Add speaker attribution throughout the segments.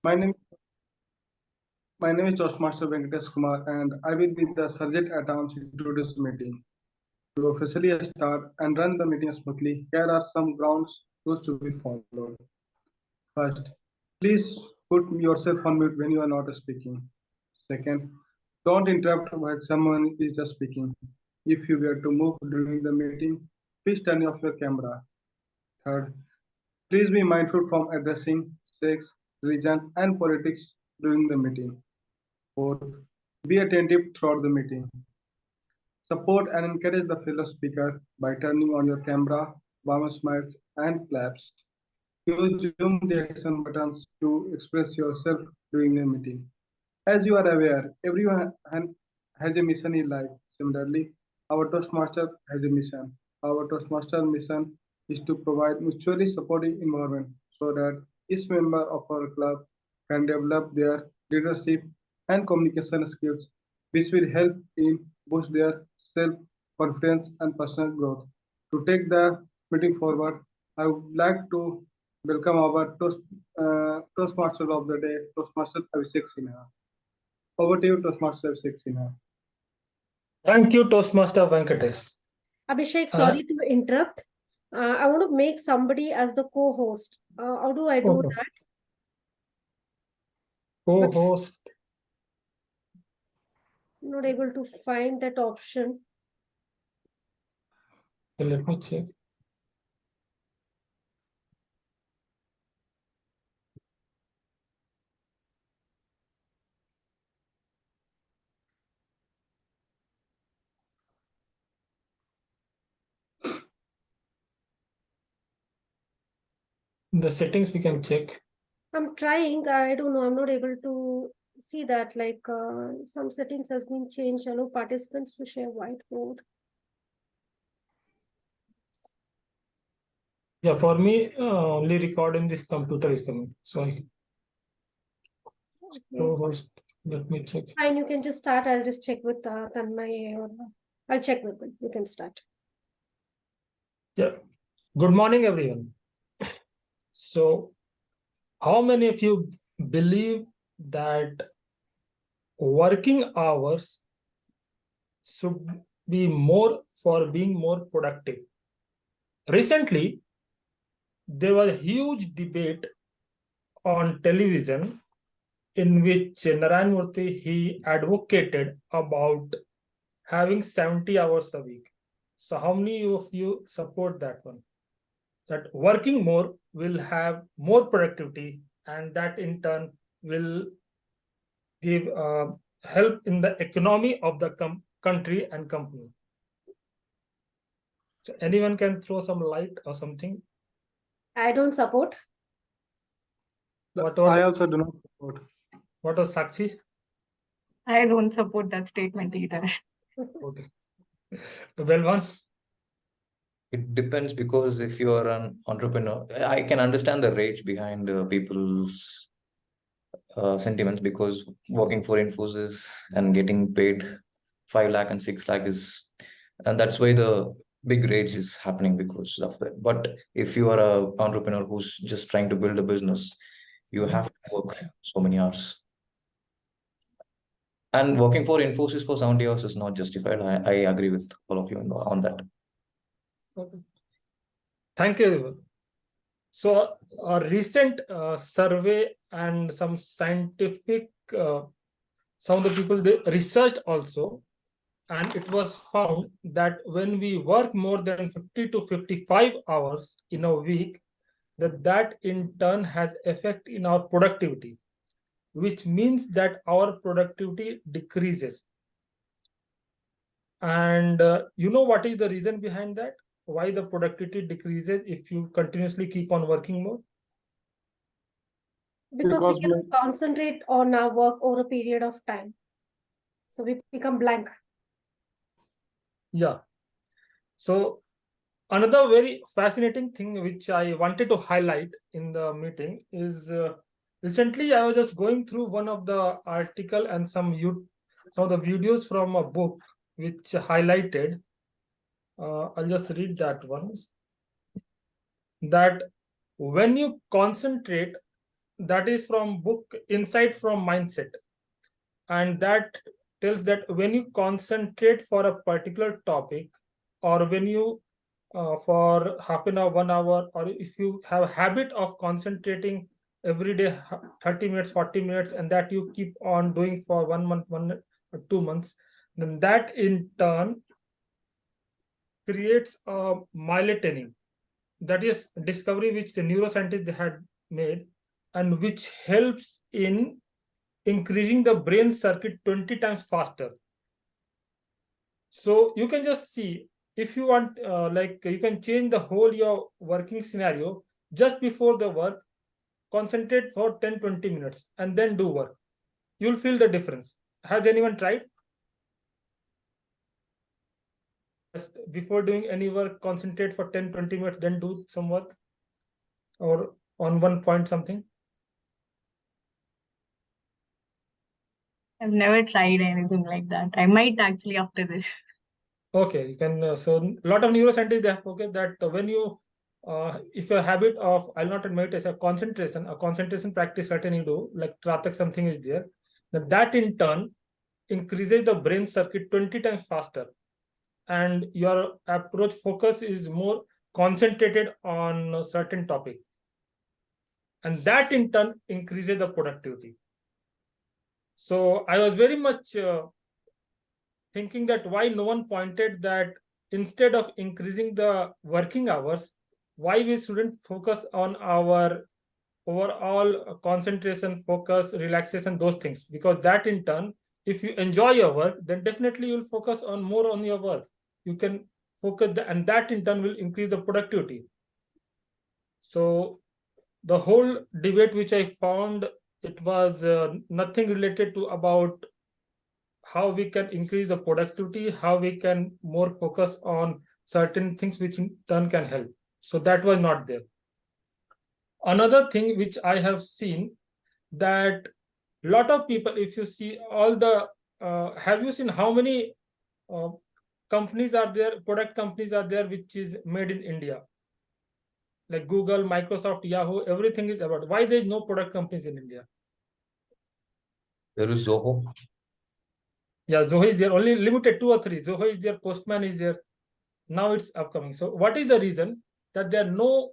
Speaker 1: My name, my name is Toastmaster Venkatesh Kumar, and I will be the sergeant at arms in today's meeting. To officially start and run the meeting smoothly, here are some grounds rules to be followed. First, please put yourself on mute when you are not speaking. Second, don't interrupt while someone is just speaking. If you were to move during the meeting, please turn off your camera. Third, please be mindful from addressing sex, religion, and politics during the meeting. Fourth, be attentive throughout the meeting. Support and encourage the fellow speaker by turning on your camera, warm smiles, and claps. Use Zoom reaction buttons to express yourself during the meeting. As you are aware, everyone has a mission in life. Similarly, our Toastmaster has a mission. Our Toastmaster mission is to provide mutually supportive environment so that each member of our club can develop their leadership and communication skills, which will help in boost their self-confidence and personal growth. To take the meeting forward, I would like to welcome our Toastmaster of the day, Toastmaster Abhishek Sinha. Over to you, Toastmaster Abhishek Sinha.
Speaker 2: Thank you, Toastmaster Venkatesh.
Speaker 3: Abhishek, sorry to interrupt. I want to make somebody as the co-host. How do I do that?
Speaker 2: Co-host.
Speaker 3: Not able to find that option.
Speaker 2: Let me check. The settings we can check.
Speaker 3: I'm trying. I don't know. I'm not able to see that. Like some settings has been changed. Allow participants to share whiteboard.
Speaker 2: Yeah, for me, only recording this computer is coming. So I co-host. Let me check.
Speaker 3: Fine, you can just start. I'll just check with Tanmay or I'll check with them. You can start.
Speaker 2: Yeah. Good morning, everyone. So, how many of you believe that working hours should be more for being more productive? Recently, there was a huge debate on television in which Narayan Murthy, he advocated about having 70 hours a week. So how many of you support that one? That working more will have more productivity, and that in turn will give help in the economy of the country and company. So anyone can throw some light or something?
Speaker 3: I don't support.
Speaker 1: I also do not support.
Speaker 2: What was Sakshi?
Speaker 4: I don't support that statement either.
Speaker 2: Okay. Well, one.
Speaker 5: It depends, because if you are an entrepreneur, I can understand the rage behind people's sentiments, because working for Infosys and getting paid 5 lakh and 6 lakh is, and that's why the big rage is happening because of that. But if you are a entrepreneur who's just trying to build a business, you have to work so many hours. And working for Infosys for 70 hours is not justified. I agree with all of you on that.
Speaker 2: Okay. Thank you. So a recent survey and some scientific, some of the people, they researched also, and it was found that when we work more than 50 to 55 hours in a week, that in turn has effect in our productivity, which means that our productivity decreases. And you know what is the reason behind that? Why the productivity decreases if you continuously keep on working more?
Speaker 3: Because we cannot concentrate on our work over a period of time. So we become blank.
Speaker 2: Yeah. So another very fascinating thing which I wanted to highlight in the meeting is recently I was just going through one of the article and some of the videos from a book which highlighted, I'll just read that one, that when you concentrate that is from book Insight from Mindset, and that tells that when you concentrate for a particular topic, or when you for half an hour, 1 hour, or if you have a habit of concentrating every day 30 minutes, 40 minutes, and that you keep on doing for 1 month, 2 months, then that in turn creates a melatonin. That is discovery which the neuroscientists they had made, and which helps in increasing the brain circuit 20 times faster. So you can just see, if you want, you can change the whole your working scenario just before the work, concentrate for 10-20 minutes and then do work. You'll feel the difference. Has anyone tried? Just before doing any work, concentrate for 10-20 minutes, then do some work, or on one point something.
Speaker 4: I've never tried anything like that. I might actually after this.
Speaker 2: Okay, you can. So a lot of neuroscientists they have focused that when you, if your habit of, I'll not admit as a concentration practice certain you do, like Tratak something is there, that in turn increases the brain circuit 20 times faster, and your approach focus is more concentrated on a certain topic, and that in turn increases the productivity. So I was very much thinking that why no one pointed that instead of increasing the working hours, why we shouldn't focus on our overall concentration, focus, relaxation, those things, because that in turn, if you enjoy your work, then definitely you'll focus on more on your work. You can focus, and that in turn will increase the productivity. So the whole debate which I found, it was nothing related to about how we can increase the productivity, how we can more focus on certain things which in turn can help. So that was not there. Another thing which I have seen, that lot of people, if you see all the, have you seen how many companies are there, product companies are there, which is made in India? Like Google, Microsoft, Yahoo, everything is about. Why there is no product companies in India?
Speaker 5: There is Zoho.
Speaker 2: Yeah, Zoho is there, only limited 2 or 3. Zoho is there, Postman is there. Now it's upcoming. So what is the reason that there are no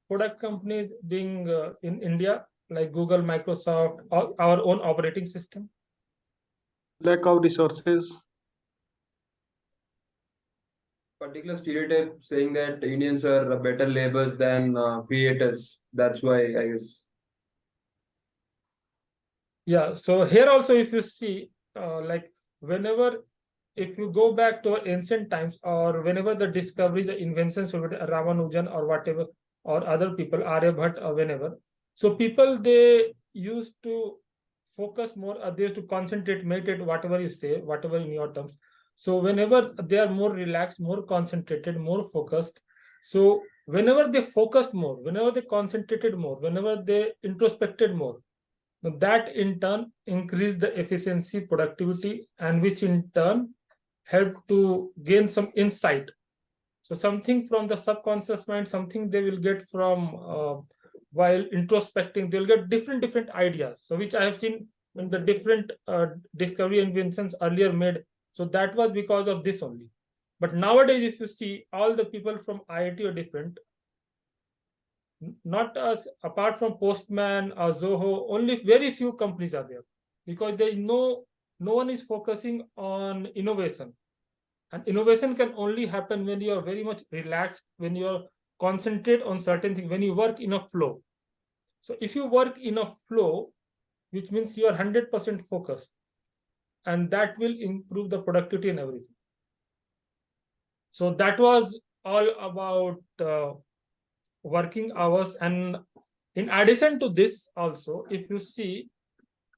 Speaker 2: product companies being in India, like Google, Microsoft, or our own operating system?
Speaker 1: Lack of resources.
Speaker 6: Particular stereotype saying that Indians are better laborers than creators. That's why I guess.
Speaker 2: Yeah, so here also, if you see, like whenever, if you go back to ancient times, or whenever the discoveries, the inventions of Ramanujan or whatever, or other people, Aryabhat or whenever, so people they used to focus more, they used to concentrate, meditate, whatever you say, whatever in your terms. So whenever they are more relaxed, more concentrated, more focused, so whenever they focused more, whenever they concentrated more, whenever they introspected more, that in turn increased the efficiency, productivity, and which in turn helped to gain some insight. So something from the subconscious mind, something they will get from while introspecting, they'll get different ideas. So which I have seen in the different discovery inventions earlier made. So that was because of this only. But nowadays, if you see, all the people from IIT are different. Not as apart from Postman or Zoho, only very few companies are there, because there is no one is focusing on innovation, and innovation can only happen when you are very much relaxed, when you are concentrate on certain things, when you work in a flow. So if you work in a flow, which means you are 100% focused, and that will improve the productivity and everything. So that was all about working hours. And in addition to this also, if you see,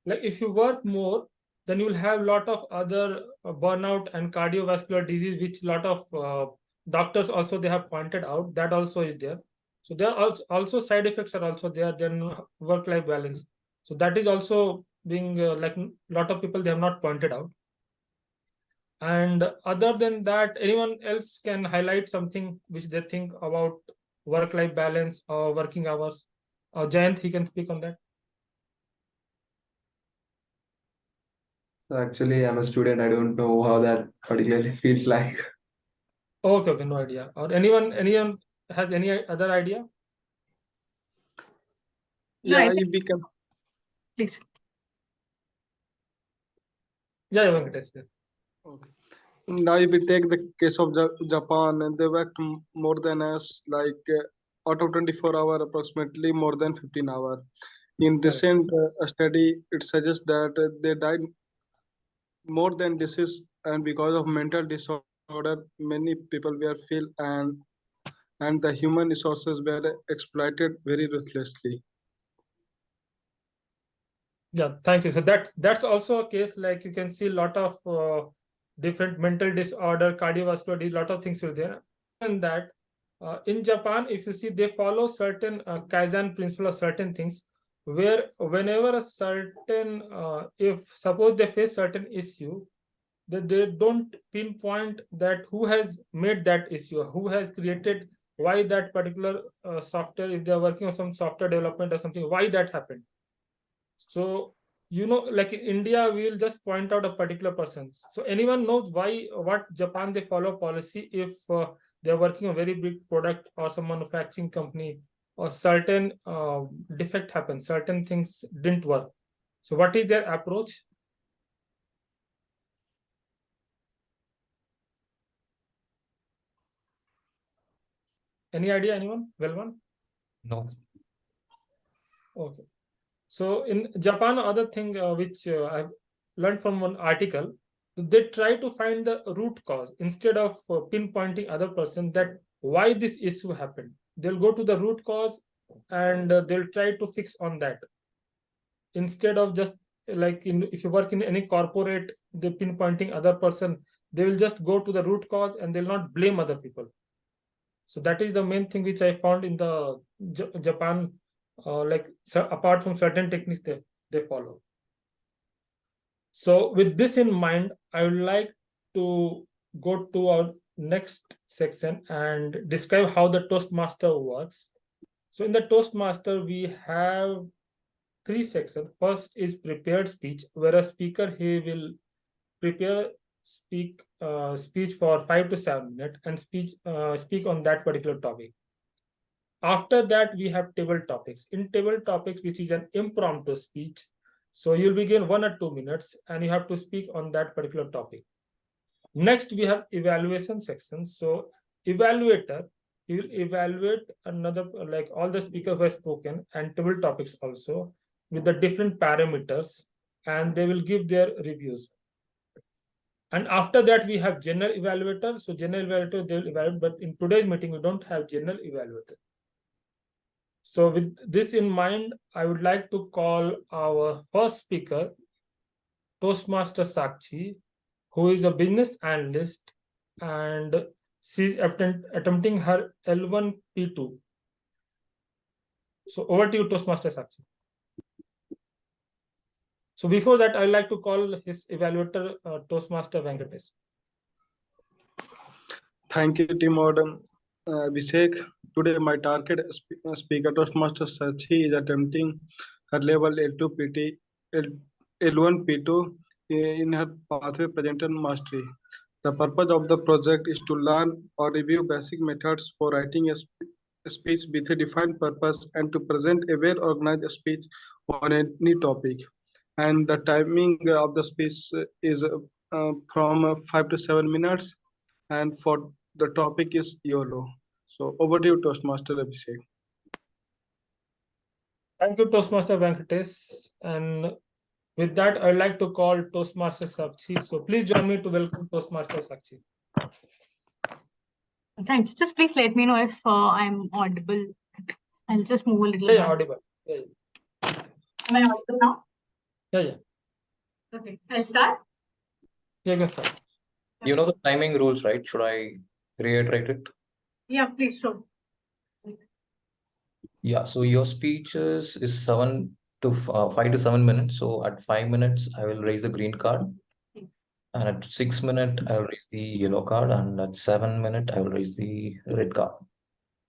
Speaker 2: like if you work more, then you will have a lot of other burnout and cardiovascular disease, which a lot of doctors also they have pointed out, that also is there. So there are also side effects are also there, then work-life balance. So that is also being like a lot of people they have not pointed out. And other than that, anyone else can highlight something which they think about work-life balance or working hours? Jayant, he can speak on that.
Speaker 6: So actually, I'm a student. I don't know how that particularly feels like.
Speaker 2: Okay, okay, no idea. Or anyone has any other idea?
Speaker 4: No, I
Speaker 1: Yeah,
Speaker 4: think,
Speaker 1: if we can.
Speaker 4: please.
Speaker 2: Yeah, Venkatesh. Yeah.
Speaker 1: Okay. Now, if we take the case of Japan, and they worked more than us, like out of 24 hours, approximately more than 15 hours. In
Speaker 2: Correct.
Speaker 1: recent study, it suggests that they died more than disease, and because of mental disorder, many people were feel and the human resources were exploited very ruthlessly.
Speaker 2: Yeah, thank you. So that's also a case, like you can see a lot of different mental disorder, cardiovascular disease, lot of things are there. And that in Japan, if you see, they follow certain Kaizen principle of certain things, where whenever a certain if suppose they face certain issue, that they don't pinpoint that who has made that issue, who has created, why that particular software, if they are working on some software development or something, why that happened. So, like in India, we'll just point out a particular person. So anyone knows what Japan they follow policy if they're working on a very big product or some manufacturing company, or certain defect happens, certain things didn't work. So what is their approach? Any idea, anyone? Well, one?
Speaker 5: No.
Speaker 2: Okay. So in Japan, other thing which I've learned from one article, they try to find the root cause instead of pinpointing other person that why this issue happened. They'll go to the root cause and they'll try to fix on that instead of just like if you work in any corporate, they pinpointing other person. They will just go to the root cause and they'll not blame other people. So that is the main thing which I found in the Japan. Apart from certain techniques they follow. So with this in mind, I would like to go to our next section and describe how the Toastmaster works. So in the Toastmaster, we have 3 sections. First is prepared speech, where a speaker he will prepare speech for 5 to 7 minutes and speak on that particular topic. After that, we have table topics. In table topics, which is an impromptu speech, so you'll begin 1 or 2 minutes and you have to speak on that particular topic. Next, we have evaluation section. So evaluator, he will evaluate another, like all the speakers who have spoken and table topics also with the different parameters, and they will give their reviews. And after that, we have general evaluator. So general evaluator, they will evaluate, but in today's meeting, we don't have general evaluator. So with this in mind, I would like to call our first speaker, Toastmaster Sakshi, who is a business analyst, and she's attempting her L1 P2. So over to you, Toastmaster Sakshi. So before that, I'd like to call his evaluator, Toastmaster Venkatesh.
Speaker 1: Thank you, Tim Odom. Abhishek, today my target speaker Toastmaster Sachi is attempting her level L2 PT, L1 P2 in her pathway presenter mastery. The purpose of the project is to learn or review basic methods for writing a speech with a defined purpose and to present a well-organized speech on any topic. And the timing of the speech is from 5 to 7 minutes, and for the topic is YOLO. So over to you, Toastmaster Abhishek.
Speaker 2: Thank you, Toastmaster Venkatesh. And with that, I'd like to call Toastmaster Sakshi. So please join me to welcome Toastmaster Sakshi.
Speaker 4: Thanks. Just please let me know if I'm audible. I'll just move a little
Speaker 2: Yeah,
Speaker 4: back.
Speaker 2: audible. Yeah,
Speaker 4: Am I audible now?
Speaker 2: yeah.
Speaker 4: Okay, I'll start.
Speaker 2: Yeah, you can start.
Speaker 5: You know the timing rules, right? Should I reiterate it?
Speaker 4: Yeah, please show.
Speaker 5: Yeah, so your speeches is 5 to 7 minutes. So at 5 minutes, I will raise the green card. And at 6 minutes, I will raise the yellow card. And at 7 minutes, I will raise the red card.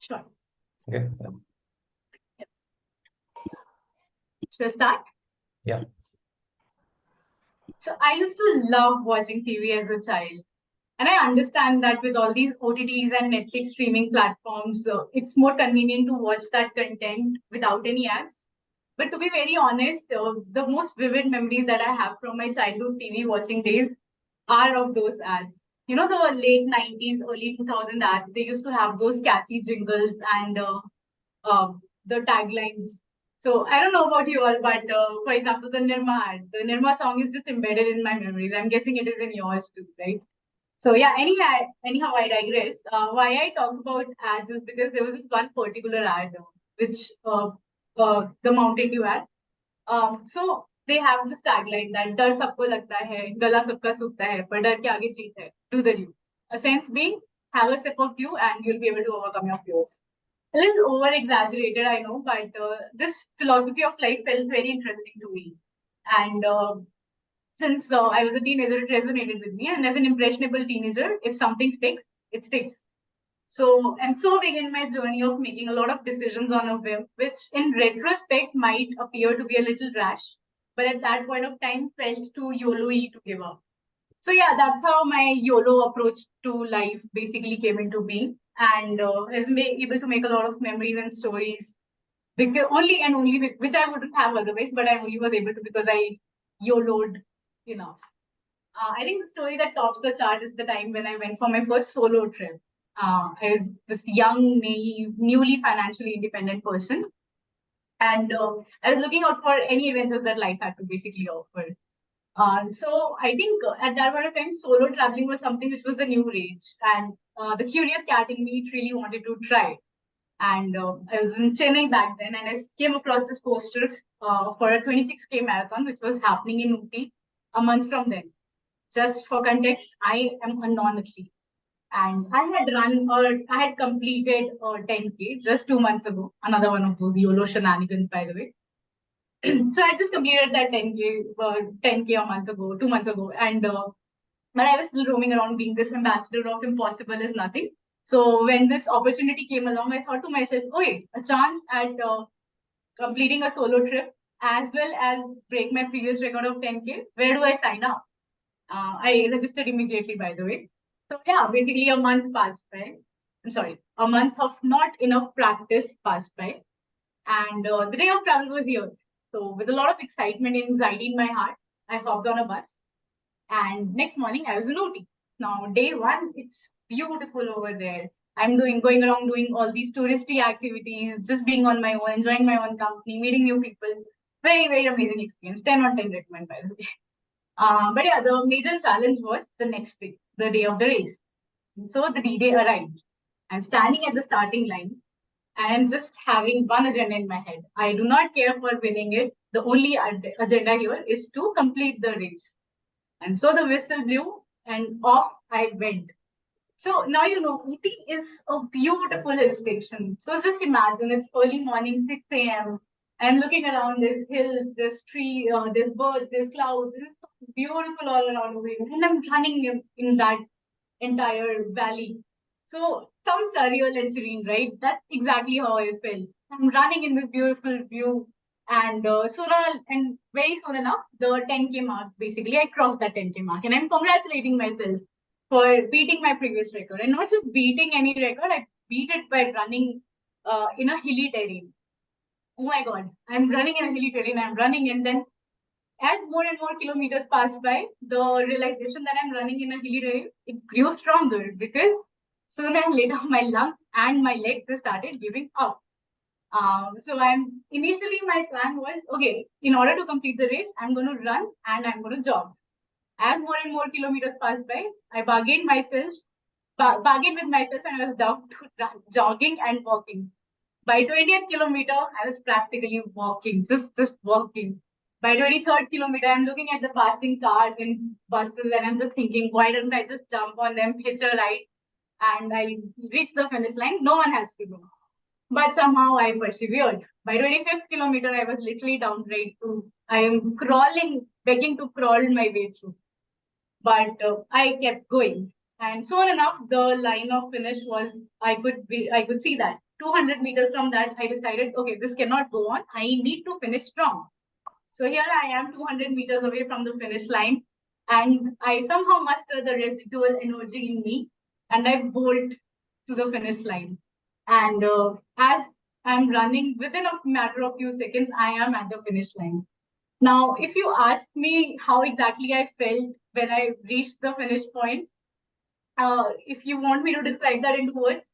Speaker 4: Sure.
Speaker 5: Okay.
Speaker 4: Should I start?
Speaker 5: Yeah.
Speaker 4: So I used to love watching TV as a child. And I understand that with all these OTTs and Netflix streaming platforms, it's more convenient to watch that content without any ads. But to be very honest, the most vivid memories that I have from my childhood TV watching days are of those ads. You know, the late 90s, early 2000 ads, they used to have those catchy jingles and uh, the taglines. So I don't know about you all, but for example, the Nirma ad, the Nirma song is just embedded in my memories. I'm guessing it is in yours too, right? So yeah, anyhow, I digress. Why I talk about ads is because there was this one particular ad, which the Mountain Dew ad. So they have this tagline that डर सबको लगता है, गला सबका सूखता है, पर डर के आगे जीत है. Do the dew. A sense being, have a sip of dew and you'll be able to overcome your fears. A little over exaggerated, I know, but this philosophy of life felt very interesting to me. And since I was a teenager, it resonated with me. And as an impressionable teenager, if something sticks, it sticks. So began my journey of making a lot of decisions on a whim, which in retrospect might appear to be a little rash, but at that point of time felt too YOLO-y to give up. So yeah, that's how my YOLO approach to life basically came into being, and I was able to make a lot of memories and stories, because only which I wouldn't have otherwise, but I only was able to because I YOLO'd enough. I think the story that tops the chart is the time when I went for my first solo trip. I was this young, naive, newly financially independent person, and I was looking out for any adventures that life had to basically offer. So I think at that point of time, solo traveling was something which was the new rage, and the curious cat in me really wanted to try. And I was in Chennai back then, and I came across this poster for a 26K marathon, which was happening in Ooty a month from then. Just for context, I am a non-athlete, and I had completed 10K just 2 months ago. Another one of those YOLO shenanigans, by the way. So I just completed that 10K a month ago, 2 months ago, and but I was still roaming around being this ambassador of impossible is nothing. So when this opportunity came along, I thought to myself, okay, a chance at completing a solo trip as well as break my previous record of 10K. Where do I sign up? I registered immediately, by the way. So yeah, basically a month passed by. I'm sorry, a month of not enough practice passed by, and the day of travel was here. So with a lot of excitement and anxiety in my heart, I hopped on a bus, and next morning I was in Ooty. Now day one, it's beautiful over there. I'm going around doing all these touristy activities, just being on my own, enjoying my own company, meeting new people. Very, very amazing experience. 10 on 10 recommend, by the way. But yeah, the major challenge was the next day, the day of the race. So the D-Day arrived. I'm standing at the starting line, and I'm just having one agenda in my head. I do not care for winning it. The only agenda here is to complete the race. And so the whistle blew, and off I went. So now you know, Ooty is a beautiful hill station. So just imagine it's early morning, 6 a.m. I'm looking around, there's hills, there's tree, there's birds, there's clouds. It's so beautiful all around over here. And I'm running in that entire valley. So sounds surreal and serene, right? That's exactly how I felt. I'm running in this beautiful view, and very soon enough, the 10K mark. Basically, I crossed that 10K mark, and I'm congratulating myself for beating my previous record, and not just beating any record. I beat it by running in a hilly terrain. Oh my God, I'm running in a hilly terrain. I'm running, and then as more and more kilometers passed by, the realization that I'm running in a hilly terrain, it grew stronger because sooner or later my lungs and my legs they started giving up. So initially my plan was, okay, in order to complete the race, I'm going to run and I'm going to jog. As more and more kilometers passed by, I bargained with myself, and I was down to jogging and walking. By 20th kilometer, I was practically walking, just walking. By 23rd kilometer, I'm looking at the passing cars and buses, and I'm just thinking, why don't I just jump on them, hitch a ride, and I reach the finish line? No one has to know. But somehow I persevered. By 25th kilometer, I was literally downright I am crawling, begging to crawl my way through. But I kept going. And soon enough, the line of finish was, I could see that. 200 meters from that, I decided, okay, this cannot go on. I need to finish strong. So here I am 200 meters away from the finish line, and I somehow muster the residual energy in me, and I bolt to the finish line. And as I'm running, within a matter of few seconds, I am at the finish line. Now, if you ask me how exactly I felt when I reached the finish point, if you want me to describe that into words,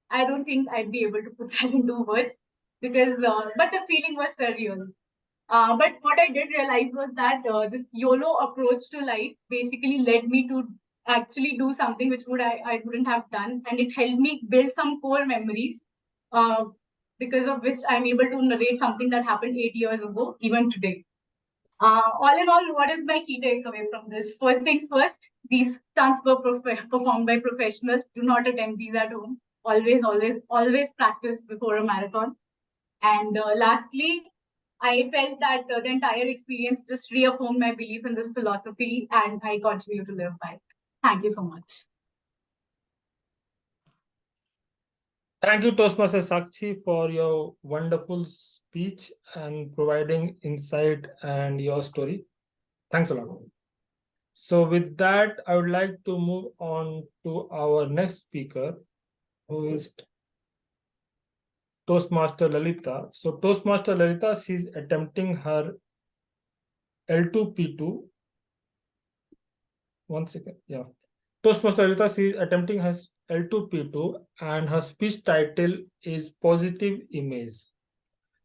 Speaker 4: I don't think I'd be able to put that into words because, but the feeling was surreal. But what I did realize was that this YOLO approach to life basically led me to actually do something which I wouldn't have done, and it helped me build some core memories, uh, because of which I'm able to narrate something that happened 8 years ago, even today. All in all, what is my key takeaway from this? First things first, these stunts were performed by professionals. Do not attempt these at home. Always practice before a marathon. And lastly, I felt that the entire experience just reaffirmed my belief in this philosophy, and I continue to live by it. Thank you so much.
Speaker 2: Thank you, Toastmaster Sakshi, for your wonderful speech and providing insight and your story. Thanks a lot. So with that, I would like to move on to our next speaker, who is Toastmaster Lalita. So Toastmaster Lalita, she's attempting her L2P2. One second, yeah. Toastmaster Lalita, she is attempting her L2P2 and her speech title is Positive Image.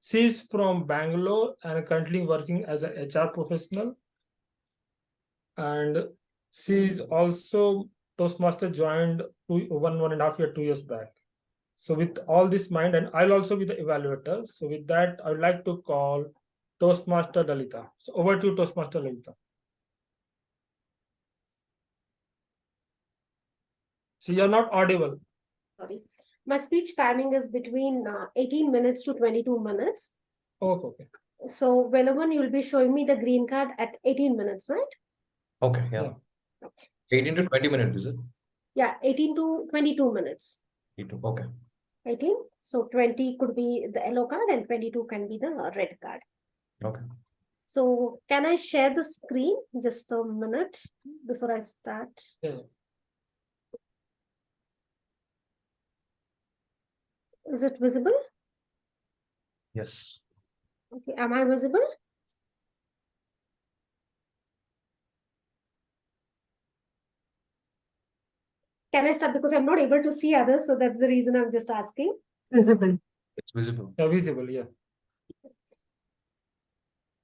Speaker 2: She is from Bangalore and currently working as an HR professional. And she is also Toastmaster joined 1.5 years, 2 years back. So with all this mind, and I'll also be the evaluator. So with that, I would like to call Toastmaster Lalita. So over to you, Toastmaster Lalita. So you're not audible.
Speaker 3: Sorry. My speech timing is between 18 minutes to 22 minutes.
Speaker 2: Oh, okay.
Speaker 3: So, Veloman, you'll be showing me the green card at 18 minutes, right?
Speaker 5: Okay, yeah.
Speaker 3: Okay.
Speaker 5: 18 to 20 minutes, is it?
Speaker 3: Yeah, 18 to 22 minutes.
Speaker 5: 18, okay.
Speaker 3: 18. So 20 could be the yellow card and 22 can be the red card.
Speaker 5: Okay.
Speaker 3: So can I share the screen? Just a minute before I start.
Speaker 2: Yeah.
Speaker 3: Is it visible?
Speaker 5: Yes.
Speaker 3: Okay, am I visible? Can I start? Because I'm not able to see others, so that's the reason I'm just asking.
Speaker 4: Visible.
Speaker 5: It's visible.
Speaker 2: Yeah, visible, yeah.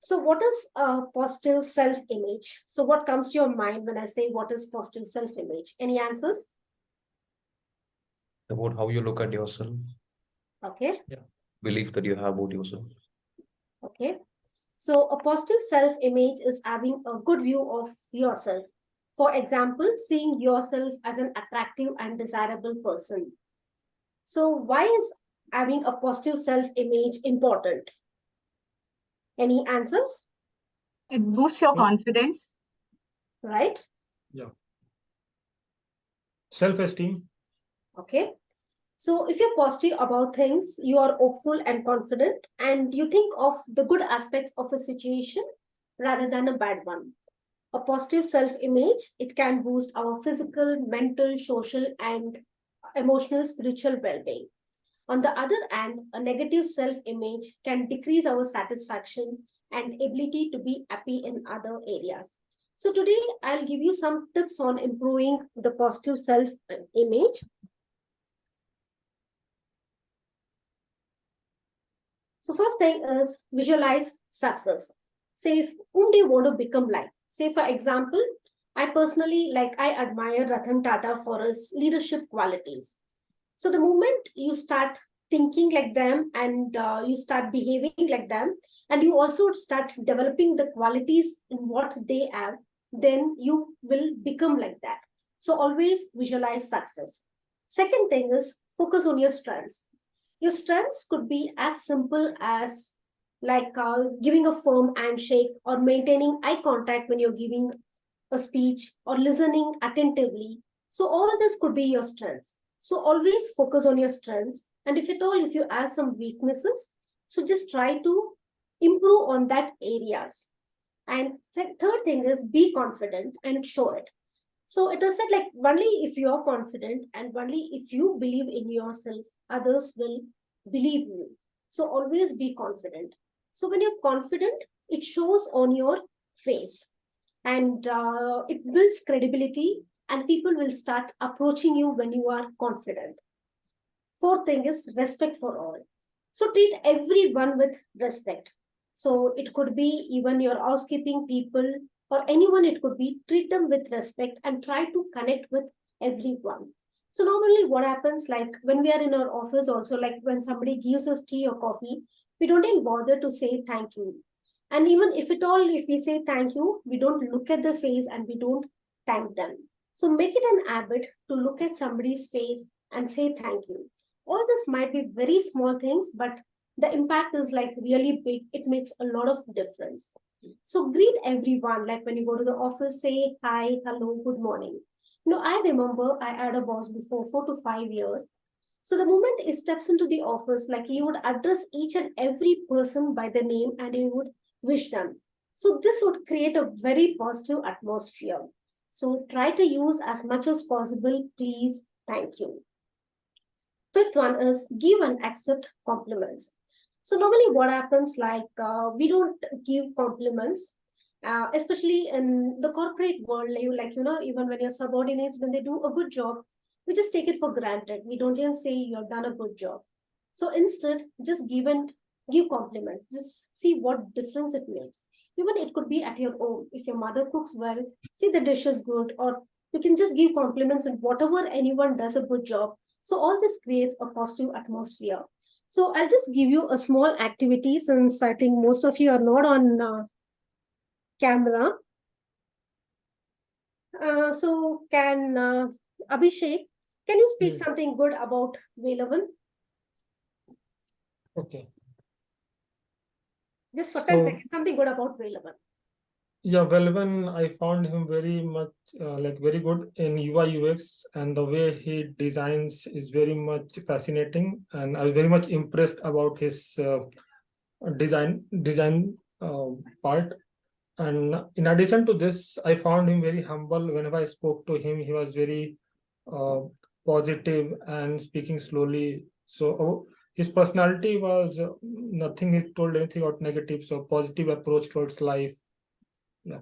Speaker 3: So what is a positive self-image? So what comes to your mind when I say what is positive self-image? Any answers?
Speaker 5: About how you look at yourself,
Speaker 3: Okay.
Speaker 5: belief that you have about yourself.
Speaker 3: Okay. So a positive self-image is having a good view of yourself. For example, seeing yourself as an attractive and desirable person. So why is having a positive self-image important? Any answers?
Speaker 4: It boosts your confidence.
Speaker 3: Right?
Speaker 2: Yeah. Self-esteem.
Speaker 3: Okay. So if you're positive about things, you are hopeful and confident, and you think of the good aspects of a situation rather than a bad one. A positive self-image, it can boost our physical, mental, social, and emotional, spiritual well-being. On the other hand, a negative self-image can decrease our satisfaction and ability to be happy in other areas. So today, I'll give you some tips on improving the positive self-image. So first thing is visualize success. Say, if whom do you want to become like? Say, for example, I personally, I admire Ratan Tata for his leadership qualities. So the moment you start thinking like them and you start behaving like them, and you also start developing the qualities in what they have, then you will become like that. So always visualize success. Second thing is focus on your strengths. Your strengths could be as simple as giving a firm handshake or maintaining eye contact when you're giving a speech or listening attentively. So all this could be your strengths. So always focus on your strengths. And if at all, if you have some weaknesses, so just try to improve on that areas. And third thing is be confident and show it. So it is said like only if you are confident and only if you believe in yourself, others will believe you. So always be confident. So when you're confident, it shows on your face, and it builds credibility, and people will start approaching you when you are confident. Fourth thing is respect for all. So treat everyone with respect. So it could be even your housekeeping people or anyone, it could be, treat them with respect and try to connect with everyone. So normally what happens, like when we are in our office also, like when somebody gives us tea or coffee, we don't even bother to say thank you. And even if at all, if we say thank you, we don't look at the face and we don't thank them. So make it an habit to look at somebody's face and say thank you. All this might be very small things, but the impact is like really big. It makes a lot of difference. So greet everyone, like when you go to the office, say hi, hello, good morning. I remember I had a boss before 4 to 5 years. So the moment he steps into the office, like he would address each and every person by the name and he would wish them. So this would create a very positive atmosphere. So try to use as much as possible, please, thank you. Fifth one is give and accept compliments. So normally what happens, like we don't give compliments, especially in the corporate world, even when your subordinates, when they do a good job, we just take it for granted. We don't even say you've done a good job. So instead, just give compliments. Just see what difference it makes. Even it could be at your home. If your mother cooks well, see the dish is good, or you can just give compliments and whatever anyone does a good job. So all this creates a positive atmosphere. So I'll just give you a small activity since I think most of you are not on camera. So can Abhishek, can you speak something good about Velavan?
Speaker 2: Okay.
Speaker 3: Just for 10 seconds, something good about Velavan.
Speaker 2: Yeah, Velavan, I found him very much very good in UI UX, and the way he designs is very much fascinating, and I was very much impressed about his design part. And in addition to this, I found him very humble. Whenever I spoke to him, he was very positive and speaking slowly. So his personality was nothing, he told anything about negative, so positive approach towards life. Yeah.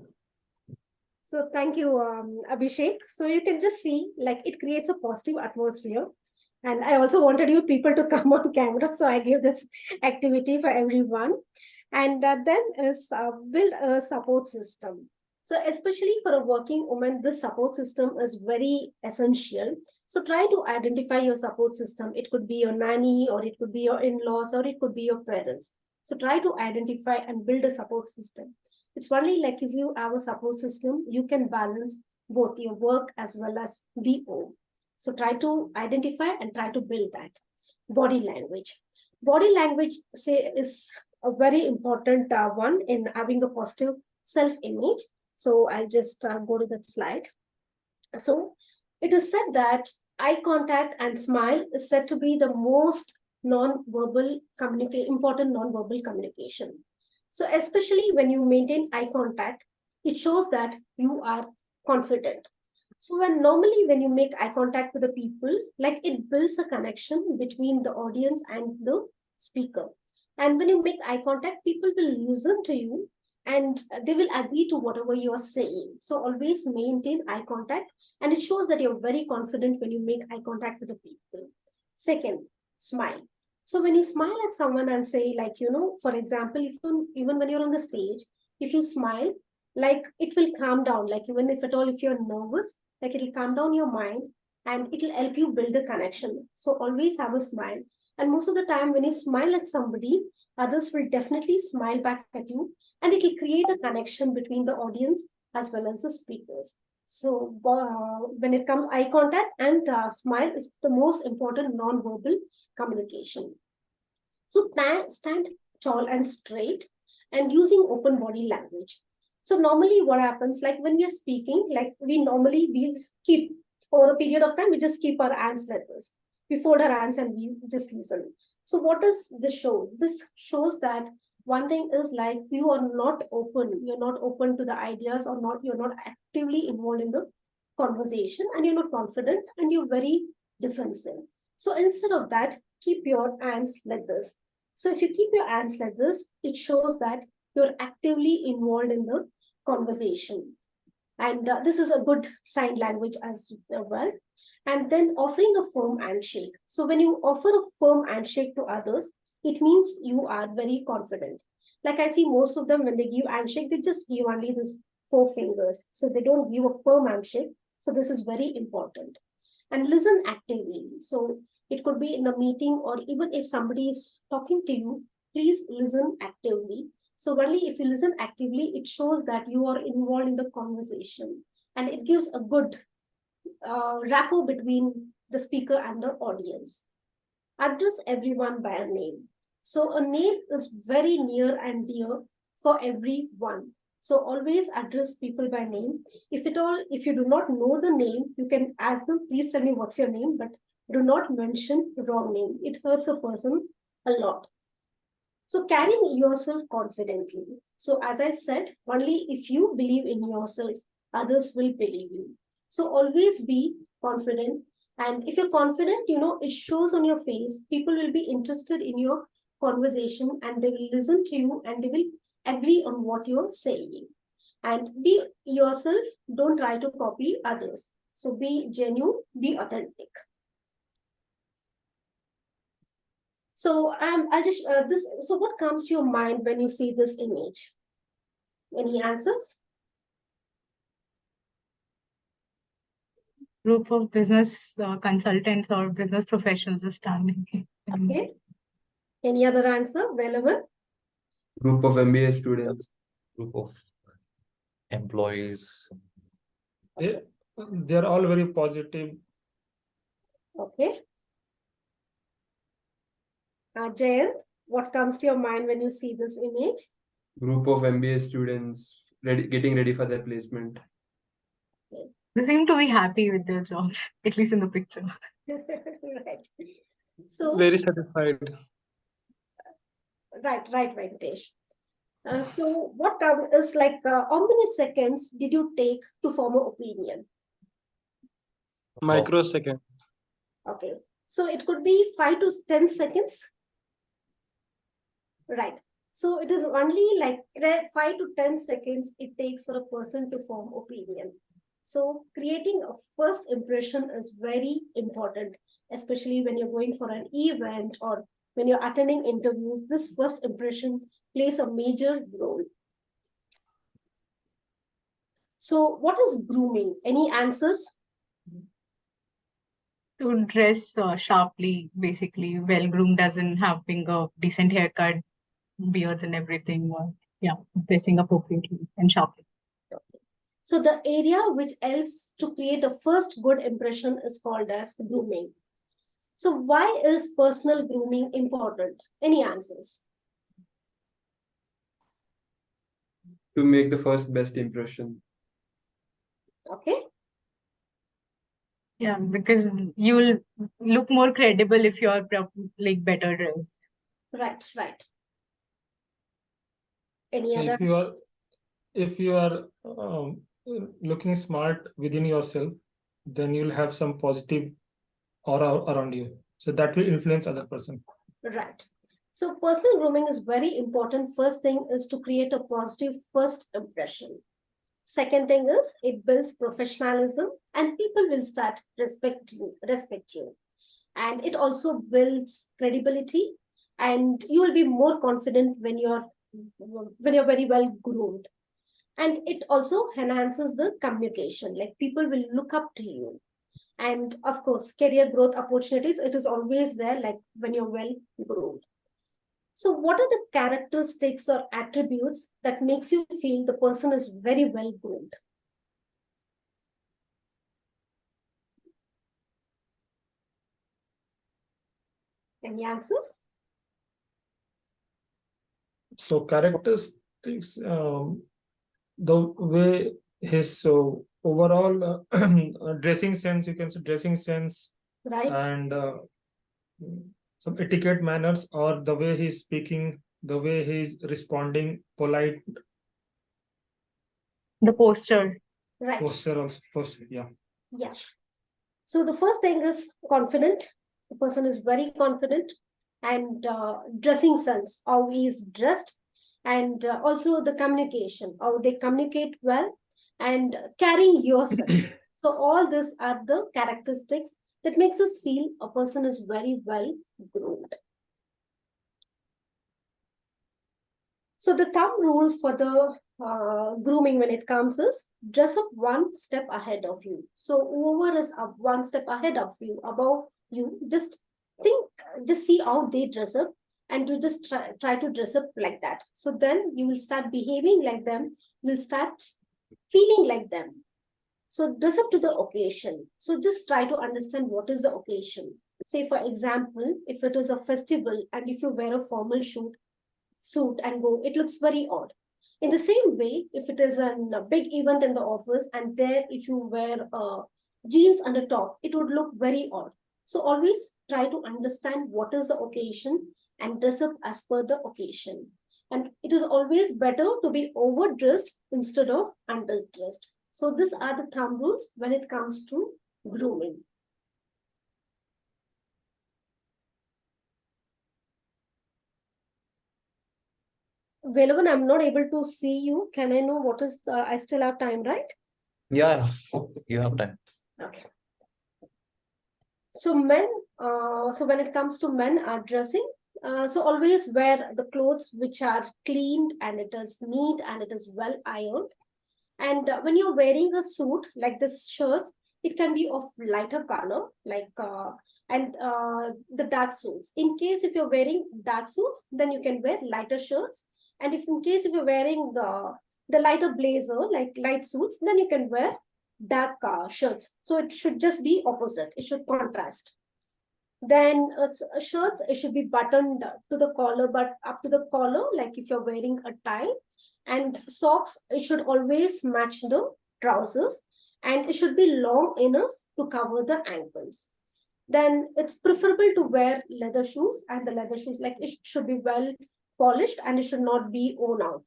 Speaker 3: So thank you, Abhishek. So you can just see, like, it creates a positive atmosphere. And I also wanted you people to come on camera, so I gave this activity for everyone. And then is build a support system. So especially for a working woman, this support system is very essential. So try to identify your support system. It could be your nanny, or it could be your in-laws, or it could be your parents. So try to identify and build a support system. It's only like if you have a support system, you can balance both your work as well as the home. So try to identify and try to build that. Body language. Body language is a very important one in having a positive self-image. So I'll just go to that slide. So it is said that eye contact and smile is said to be the most important non-verbal communication. So especially when you maintain eye contact, it shows that you are confident. So when you make eye contact with the people, like it builds a connection between the audience and the speaker. And when you make eye contact, people will listen to you and they will agree to whatever you are saying. So always maintain eye contact, and it shows that you're very confident when you make eye contact with the people. Second, smile. So when you smile at someone and say, like, for example, even when you're on the stage, if you smile, like it will calm down. Like even if at all, if you're nervous, like it'll calm down your mind and it'll help you build a connection. So always have a smile. And most of the time when you smile at somebody, others will definitely smile back at you, and it will create a connection between the audience as well as the speakers. So when it comes eye contact and smile is the most important non-verbal communication. So stand tall and straight and using open body language. So normally what happens, like when we are speaking, like we keep over a period of time, we just keep our hands like this. We fold our hands and we just listen. So what does this show? This shows that One thing is like you are not open, you're not open to the ideas, or not, you're not actively involved in the conversation, and you're not confident, and you're very defensive. So instead of that, keep your hands like this. So if you keep your hands like this, it shows that you're actively involved in the conversation. And this is a good sign language as well. And then offering a firm handshake. So when you offer a firm handshake to others, it means you are very confident. Like I see most of them, when they give handshake, they just give only this 4 fingers. So they don't give a firm handshake. So this is very important. And listen actively. So it could be in a meeting, or even if somebody is talking to you, please listen actively. So only if you listen actively, it shows that you are involved in the conversation, and it gives a good rapport between the speaker and the audience. Address everyone by a name. So a name is very near and dear for everyone. So always address people by name. If you do not know the name, you can ask them, please tell me what's your name, but do not mention the wrong name. It hurts a person a lot. So carrying yourself confidently. So as I said, only if you believe in yourself, others will believe you. So always be confident. And if you're confident, it shows on your face. People will be interested in your conversation, and they will listen to you, and they will agree on what you're saying. And be yourself. Don't try to copy others. So be genuine, be authentic. So I'll just this. So what comes to your mind when you see this image? Any answers?
Speaker 4: Group of business consultants or business professionals is standing.
Speaker 3: Okay. Any other answer relevant?
Speaker 6: Group of MBA students.
Speaker 5: Group of employees.
Speaker 2: They're all very positive.
Speaker 3: Okay. Jayant, what comes to your mind when you see this image?
Speaker 6: Group of MBA students getting ready for their placement.
Speaker 4: They seem to be happy with their jobs, at least in the picture.
Speaker 3: Right. So
Speaker 1: Very satisfied.
Speaker 3: right, Venkatesh. So what is like, how many seconds did you take to form an opinion?
Speaker 1: Microsecond.
Speaker 3: Okay. So it could be 5 to 10 seconds. Right. So it is only like 5 to 10 seconds it takes for a person to form opinion. So creating a first impression is very important, especially when you're going for an event or when you're attending interviews. This first impression plays a major role. So what is grooming? Any answers?
Speaker 4: To dress sharply, basically, well groomed doesn't having a decent haircut, beards and everything. Dressing appropriately and sharply.
Speaker 3: So the area which helps to create a first good impression is called as grooming. So why is personal grooming important? Any answers?
Speaker 6: To make the first best impression.
Speaker 3: Okay.
Speaker 4: Yeah, because you will look more credible if you're like better dressed.
Speaker 3: Right. Any other?
Speaker 2: If you are looking smart within yourself, then you'll have some positive aura around you. So that will influence other person.
Speaker 3: Right. So personal grooming is very important. First thing is to create a positive first impression. Second thing is it builds professionalism, and people will start respect you. And it also builds credibility, and you will be more confident when you're very well groomed. And it also enhances the communication, like people will look up to you. And of course, career growth opportunities, it is always there, like when you're well groomed. So what are the characteristics or attributes that makes you feel the person is very well groomed? Any answers?
Speaker 2: So characteristics, the way his overall dressing sense, you can say dressing sense,
Speaker 3: Right.
Speaker 2: and some etiquette manners, or the way he's speaking the way he's responding, polite
Speaker 7: The posture.
Speaker 3: Right.
Speaker 2: posture of posture. Yeah.
Speaker 3: Yes. So the first thing is confident. The person is very confident, and dressing sense, how he is dressed, and also the communication, how they communicate well, and carrying yourself. So all these are the characteristics that makes us feel a person is very well groomed. So the thumb rule for the grooming when it comes is dress up one step ahead of you. So whoever is up one step ahead of you, above you, just see how they dress up, and you just try to dress up like that. So then you will start behaving like them, you will start feeling like them. So dress up to the occasion. So just try to understand what is the occasion. Say for example, if it is a festival and if you wear a formal suit and go, it looks very odd. In the same way, if it is a big event in the office and there if you wear jeans under top, it would look very odd. So always try to understand what is the occasion and dress up as per the occasion. And it is always better to be overdressed instead of underdressed. So these are the thumb rules when it comes to grooming. Velavan, I'm not able to see you. Can I know what is, I still have time, right?
Speaker 5: Yeah, you have time.
Speaker 3: Okay. So men, so when it comes to men are dressing, so always wear the clothes which are cleaned and it is neat and it is well ironed. And when you're wearing a suit like this shirt, it can be of lighter color, like the dark suits. In case if you're wearing dark suits, then you can wear lighter shirts. And if in case if you're wearing the lighter blazer, like light suits, then you can wear dark shirts. So it should just be opposite. It should contrast. Then shirts, it should be buttoned to the collar, but up to the collar, like if you're wearing a tie. And socks, it should always match the trousers, and it should be long enough to cover the ankles. Then it's preferable to wear leather shoes, and the leather shoes, like it should be well polished and it should not be worn out.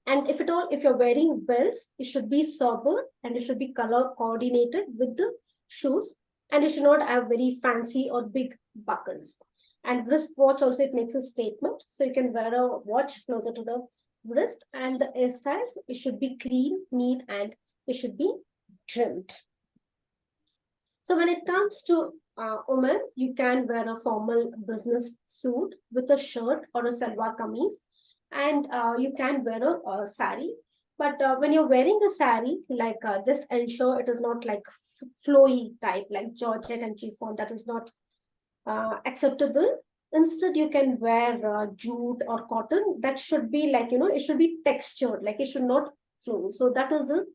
Speaker 3: And if at all, if you're wearing belts, it should be sober and it should be color coordinated with the shoes, and it should not have very fancy or big buckles. And wristwatch also, it makes a statement. So you can wear a watch closer to the wrist, and the hairstyles, it should be clean, neat, and it should be trimmed. So when it comes to women, you can wear a formal business suit with a shirt or a salwar kameez, and you can wear a sari. But when you're wearing a sari, like just ensure it is not like flowy type, like georgette and chiffon. That is not acceptable. Instead, you can wear jute or cotton. That should be like, it should be textured, like it should not flow. So that is the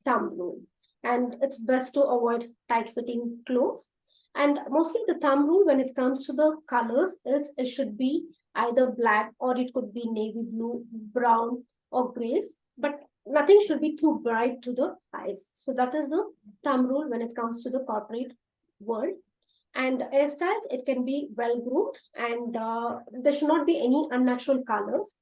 Speaker 3: thumb rule. And it's best to avoid tight-fitting clothes. And mostly the thumb rule when it comes to the colors is it should be either black or it could be navy blue, brown or grays, but nothing should be too bright to the eyes. So that is the thumb rule when it comes to the corporate world. And hairstyles, it can be well groomed, and there should not be any unnatural colors.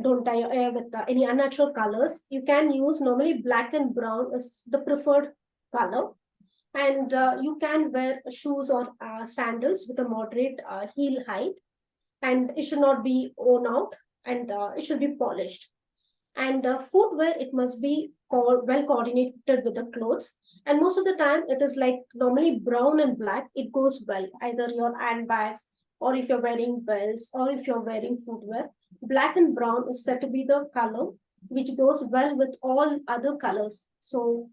Speaker 3: Don't dye your hair with any unnatural colors. You can use normally black and brown is the preferred color. And you can wear shoes or sandals with a moderate heel height, and it should not be worn out, and it should be polished. And footwear, it must be well coordinated with the clothes. And most of the time, it is like normally brown and black, it goes well, either your handbags, or if you're wearing belts, or if you're wearing footwear. Black and brown is said to be the color which goes well with all other colors. So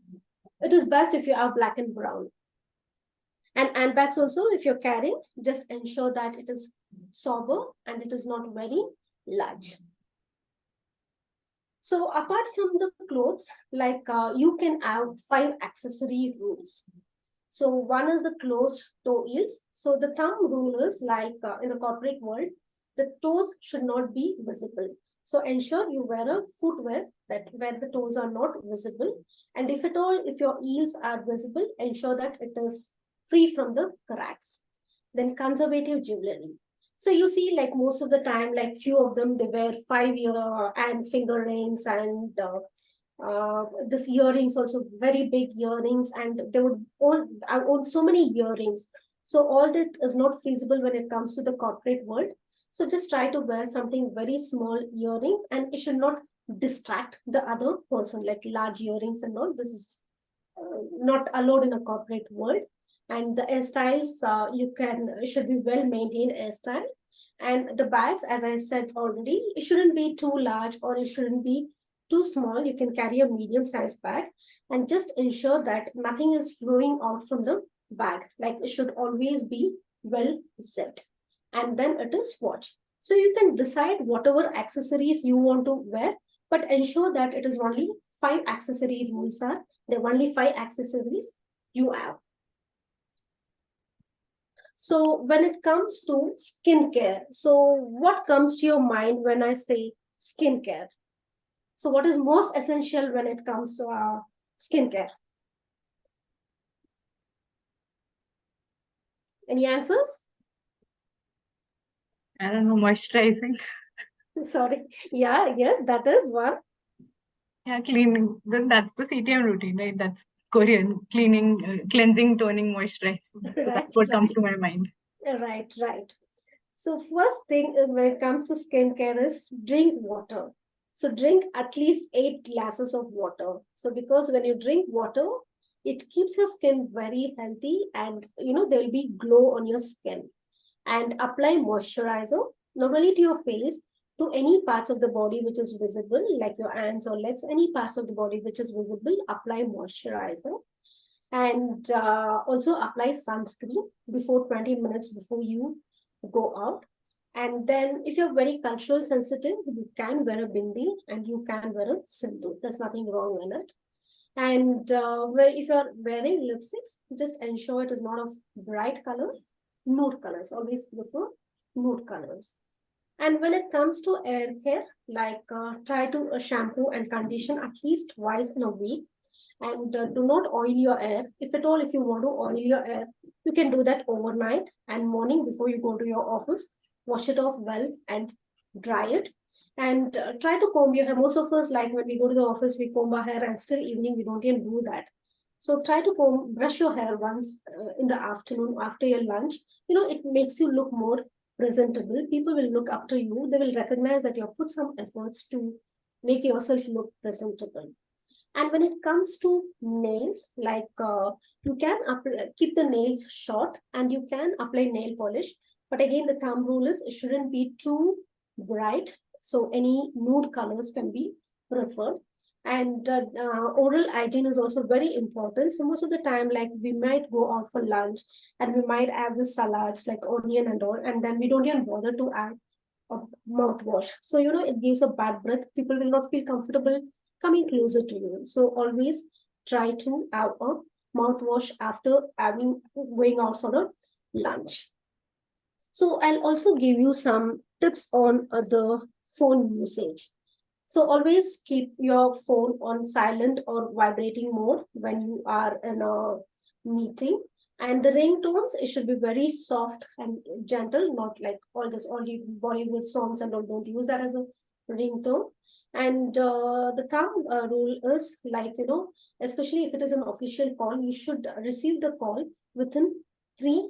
Speaker 3: it is best if you have black and brown. And handbags also, if you're carrying, just ensure that it is sober and it is not very large. So apart from the clothes, like you can have 5 accessory rules. So one is the closed toe heels. So the thumb rule is like in the corporate world, the toes should not be visible. So ensure you wear a footwear that where the toes are not visible. And if at all, if your heels are visible, ensure that it is free from the cracks. Then conservative jewelry. So you see, like most of the time, like few of them, they wear 5-year and finger rings and this earrings, also very big earrings, and they would own so many earrings. So all that is not feasible when it comes to the corporate world. So just try to wear something very small earrings, and it should not distract the other person, like large earrings and all. This is not allowed in a corporate world. And the hairstyles, it should be well maintained hairstyle. And the bags, as I said already, it shouldn't be too large or it shouldn't be too small. You can carry a medium sized bag, and just ensure that nothing is flowing out from the bag. Like it should always be well zipped. And then it is watch. So you can decide whatever accessories you want to wear, but ensure that it is only 5 accessory rules are. There are only 5 accessories you have. So when it comes to skincare, so what comes to your mind when I say skincare? So what is most essential when it comes to skincare? Any answers?
Speaker 4: I don't know, moisturizing.
Speaker 3: Sorry. Yeah, yes, that is one.
Speaker 4: Yeah, cleaning. That's the CTM routine, right? That's Korean cleaning, cleansing, toning, moisturizing. So that's what comes to my mind.
Speaker 3: Right. So first thing is when it comes to skincare is drink water. So drink at least 8 glasses of water. So because when you drink water, it keeps your skin very healthy, and there will be glow on your skin. And apply moisturizer, not only to your face, to any parts of the body which is visible, like your hands or legs, any parts of the body which is visible, apply moisturizer. And also apply sunscreen before 20 minutes before you go out. And then if you're very cultural sensitive, you can wear a bindi and you can wear a sindoor. There's nothing wrong in it. And if you're wearing lipsticks, just ensure it is not of bright colors, nude colors. Always prefer nude colors. And when it comes to hair care, like try to shampoo and condition at least twice in a week. And do not oil your hair. If at all, if you want to oil your hair, you can do that overnight, and morning before you go to your office, wash it off well and dry it. And try to comb your hair. Most of us, like when we go to the office, we comb our hair, and still evening we don't even do that. So try to brush your hair once in the afternoon after your lunch. It makes you look more presentable. People will look after you. They will recognize that you have put some efforts to make yourself look presentable. And when it comes to nails, like you can keep the nails short and you can apply nail polish. But again, the thumb rule is it shouldn't be too bright. So any nude colors can be preferred. And oral hygiene is also very important. So most of the time, like we might go out for lunch and we might have the salads like onion and all, and then we don't even bother to add a mouthwash. So, it gives a bad breath. People will not feel comfortable coming closer to you. So always try to have a mouthwash after going out for the lunch. So I'll also give you some tips on the phone usage. So always keep your phone on silent or vibrating mode when you are in a meeting. And the ringtones, it should be very soft and gentle, not like all the Bollywood songs and all. Don't use that as a ringtone. And the thumb rule is like, especially if it is an official call, you should receive the call within 3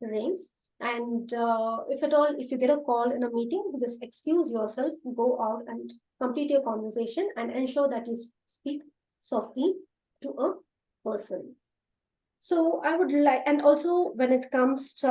Speaker 3: rings. And if you get a call in a meeting, just excuse yourself, go out and complete your conversation, and ensure that you speak softly to a person. So I would like, and also when it comes to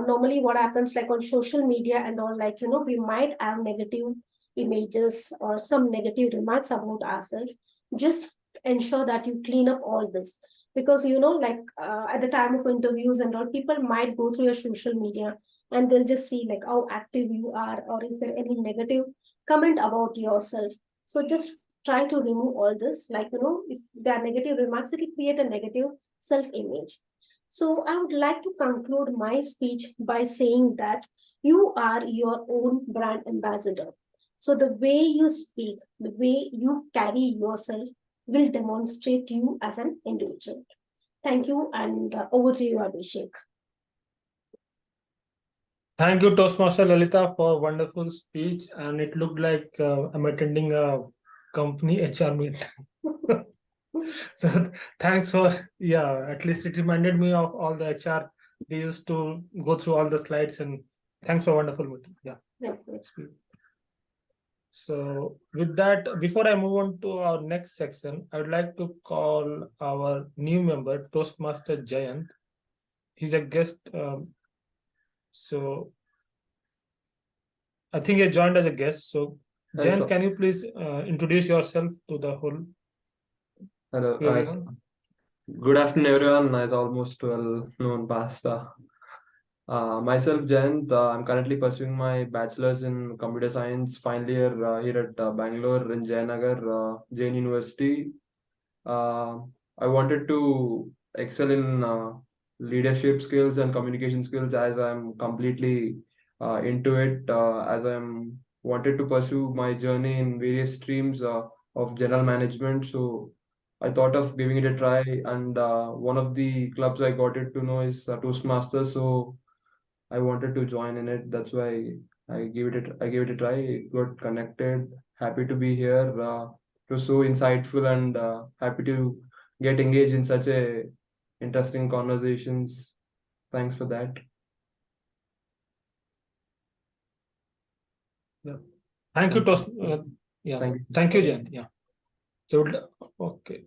Speaker 3: normally what happens, like on social media and all, like, we might have negative images or some negative remarks about ourselves. Just ensure that you clean up all this, because, at the time of interviews and all, people might go through your social media and they'll just see like how active you are, or is there any negative comment about yourself. So just try to remove all this. Like, if there are negative remarks, it will create a negative self-image. So I would like to conclude my speech by saying that you are your own brand ambassador. So the way you speak, the way you carry yourself will demonstrate you as an individual. Thank you, and over to you, Abhishek.
Speaker 2: Thank you, Toastmaster Lalita, for wonderful speech. And it looked like I'm attending a company HR meet. So thanks for, yeah, at least it reminded me of all the HR. They used to go through all the slides, and thanks for wonderful meeting. Yeah.
Speaker 3: Yeah.
Speaker 2: That's good. So with that, before I move on to our next section, I would like to call our new member, Toastmaster Jayant. He's a guest. So I think he joined as a guest. So
Speaker 6: Hi,
Speaker 2: Jayant,
Speaker 6: sir.
Speaker 2: can you please introduce yourself to the whole
Speaker 6: Hello.
Speaker 2: to everyone?
Speaker 6: Good afternoon, everyone. As almost well known past. Myself, Jayant. I'm currently pursuing my bachelor's in computer science final year here at Bangalore in Jayanagar, Jain University. I wanted to excel in leadership skills and communication skills as I'm completely into it. As I'm wanted to pursue my journey in various streams of general management. So I thought of giving it a try, and one of the clubs I got it to know is Toastmasters. So I wanted to join in it. That's why I gave it a try. Got connected. Happy to be here. It was so insightful, and happy to get engaged in such a interesting conversations. Thanks for that.
Speaker 2: Thank you,
Speaker 6: Thank
Speaker 2: Toast.
Speaker 6: you.
Speaker 2: Yeah,
Speaker 6: Thank you.
Speaker 2: thank you, Jayant. Yeah. So okay.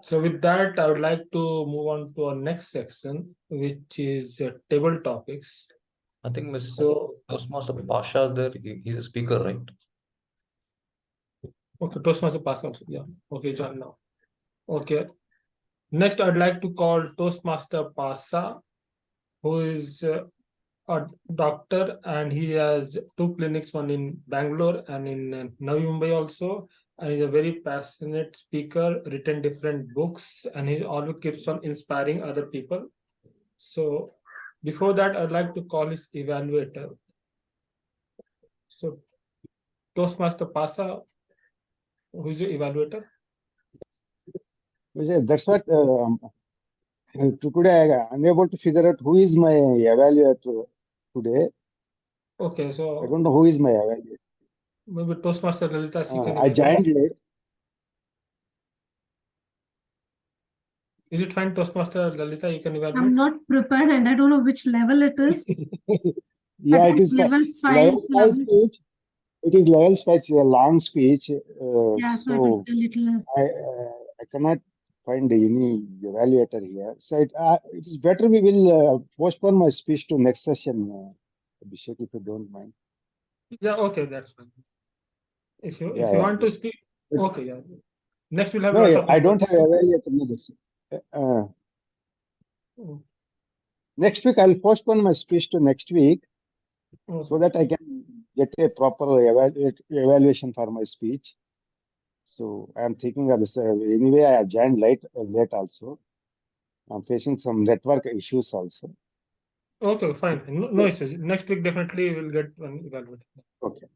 Speaker 2: So with that, I would like to move on to our next section, which is table topics.
Speaker 5: I think Mr.
Speaker 2: So
Speaker 5: Toastmaster Pasha is there. He's a speaker, right?
Speaker 2: okay, Toastmaster pass also. Yeah. Okay, join now. Okay. Next, I'd like to call Toastmaster Pasa, who is a doctor, and he has two clinics, one in Bangalore and in Navi Mumbai also. And he's a very passionate speaker, written different books, and he always keeps on inspiring other people. So before that, I'd like to call his evaluator. So Toastmaster Pasa, who is your evaluator?
Speaker 7: Vijay, that's what today I'm unable to figure out who is my evaluator today.
Speaker 2: Okay,
Speaker 7: I
Speaker 2: so
Speaker 7: don't know who is my evaluator.
Speaker 2: maybe Toastmaster Lalita, she can
Speaker 7: I joined late.
Speaker 2: Is it fine, Toastmaster Lalita? You can evaluate.
Speaker 8: I'm not prepared and I don't know which level it is.
Speaker 7: Yeah,
Speaker 8: I
Speaker 7: it
Speaker 8: think
Speaker 7: is
Speaker 8: level 5.
Speaker 7: level 5 speech. It is level 5, a long speech.
Speaker 8: Yeah, so
Speaker 7: So
Speaker 8: a little.
Speaker 7: I cannot find any evaluator here. So it is better we will postpone my speech to next session, Abhishek, if you don't mind.
Speaker 2: Yeah, okay, that's fine. If you
Speaker 7: Yeah,
Speaker 2: want to speak,
Speaker 7: But-
Speaker 2: okay, yeah. Next we'll have
Speaker 7: No,
Speaker 2: lot
Speaker 7: yeah,
Speaker 2: of
Speaker 7: I
Speaker 2: people.
Speaker 7: don't have evaluator. No, that's it.
Speaker 2: Mm,
Speaker 7: Next week, I'll postpone my speech to next week
Speaker 2: okay.
Speaker 7: so that I can get a proper evaluation for my speech. So I'm thinking of this. Anyway, I joined late also. I'm facing some network issues also.
Speaker 2: Okay, fine. No issues. Next week definitely we'll get one evaluation.
Speaker 7: Okay.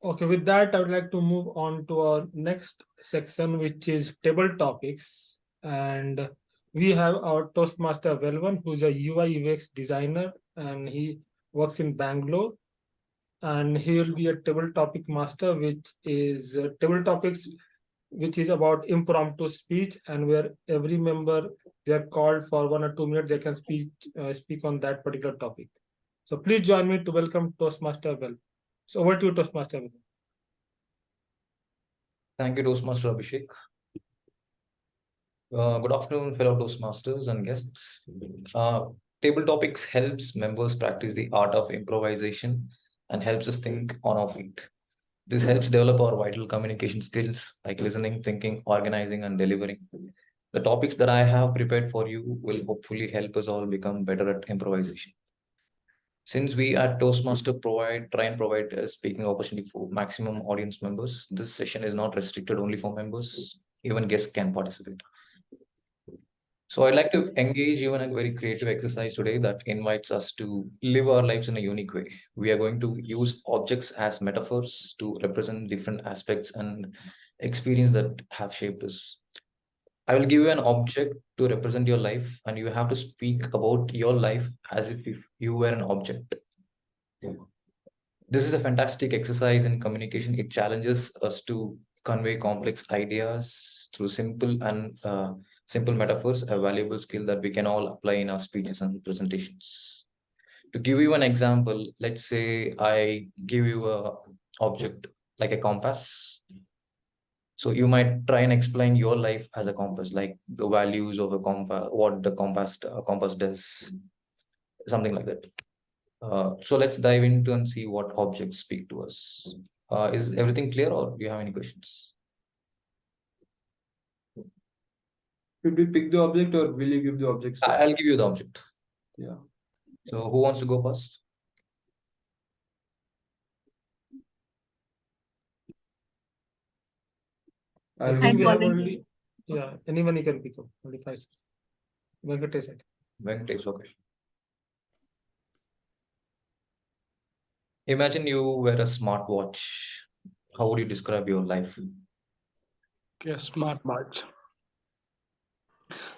Speaker 2: Okay, with that, I would like to move on to our next section, which is table topics. And we have our Toastmaster Velvan, who's a UI UX designer, and he works in Bangalore. And he will be a table topic master, which is table topics, which is about impromptu speech, and where every member, they are called for 1 or 2 minutes, they can speak on that particular topic. So please join me to welcome Toastmaster Vel. So over to you, Toastmaster Vel.
Speaker 5: Thank you, Toastmaster Abhishek. Good afternoon, fellow Toastmasters and guests. Table Topics helps members practice the art of improvisation and helps us think on our feet. This helps develop our vital communication skills like listening, thinking, organizing, and delivering. The topics that I have prepared for you will hopefully help us all become better at improvisation. Since we at Toastmaster try and provide a speaking opportunity for maximum audience members, this session is not restricted only for members, even guests can participate. So I'd like to engage you in a very creative exercise today that invites us to live our lives in a unique way. We are going to use objects as metaphors to represent different aspects and experience that have shaped us. I will give you an object to represent your life, and you have to speak about your life as if you were an object. This is a fantastic exercise in communication. It challenges us to convey complex ideas through simple metaphors, a valuable skill that we can all apply in our speeches and presentations. To give you an example, let's say I give you a object like a compass. So you might try and explain your life as a compass, like the values of a compass, what the compass does, something like that. So let's dive into and see what objects speak to us. Is everything clear, or do you have any questions?
Speaker 6: Should we pick the object or will you give the object?
Speaker 5: I'll give you the object.
Speaker 6: Yeah.
Speaker 5: So who wants to go first?
Speaker 2: I
Speaker 6: I'll
Speaker 2: think
Speaker 6: give
Speaker 2: we have
Speaker 4: volunteer.
Speaker 2: only, yeah, anyone you can pick up, only 5 seconds. Venkatesh, I think.
Speaker 5: Venkatesh, okay. Imagine you wear a smartwatch. How would you describe your life?
Speaker 1: Okay, smartwatch.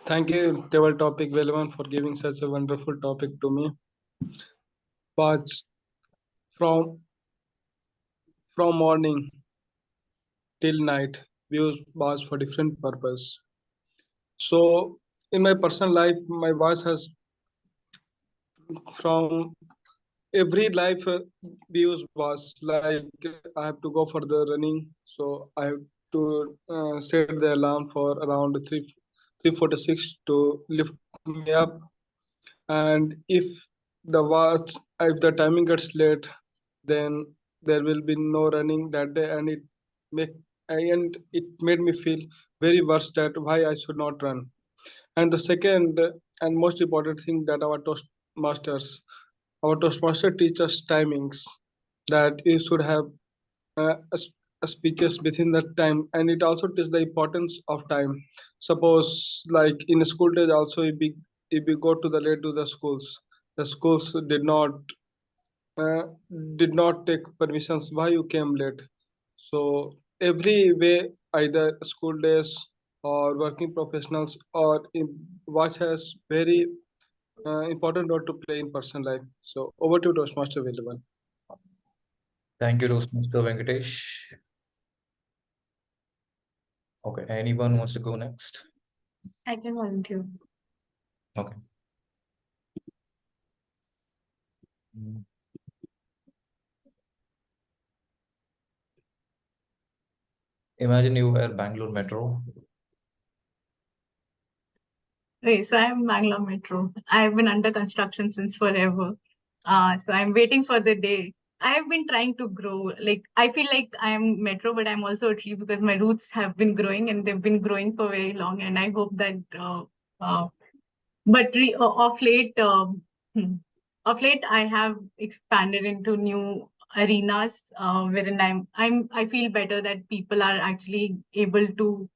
Speaker 1: Thank you, Table Topic Velvan, for giving such a wonderful topic to me. Watch from morning till night, we use watch for different purpose. So in my personal life, my watch has from every life we use watch. Like I have to go for the running, so I have to set the alarm for around 3:46 to lift me up. And if the timing gets late, then there will be no running that day, and it made me feel very worse that why I should not run. And the second and most important thing that our Toastmaster teaches timings, that you should have a speeches within that time, and it also teaches the importance of time. Suppose like in a school days also, if we go to the late to the schools uh, did not take permissions why you came late. So every way, either school days or working professionals or in watch has very important role to play in personal life. So over to Toastmaster Vilwan.
Speaker 5: Thank you, Mr. Venkatesh. Okay, anyone wants to go next?
Speaker 4: I can volunteer.
Speaker 5: Okay. Imagine you were Bangalore Metro.
Speaker 4: Okay, so I'm Bangalore Metro. I've been under construction since forever. So I'm waiting for the day. I've been trying to grow. Like I feel like I'm Metro, but I'm also a tree because my roots have been growing and they've been growing for very long. And I hope that, of late, of late, I have expanded into new arenas wherein I feel better that people are actually able to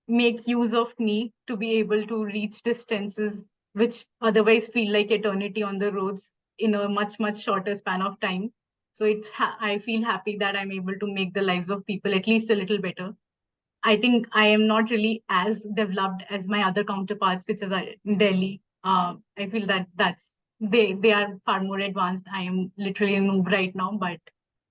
Speaker 4: make use of me to be able to reach distances which otherwise feel like eternity on the roads in a much shorter span of time. So I feel happy that I'm able to make the lives of people at least a little better. I think I am not really as developed as my other counterparts, which is in Delhi. I feel that they are far more advanced. I am literally a noob right now, but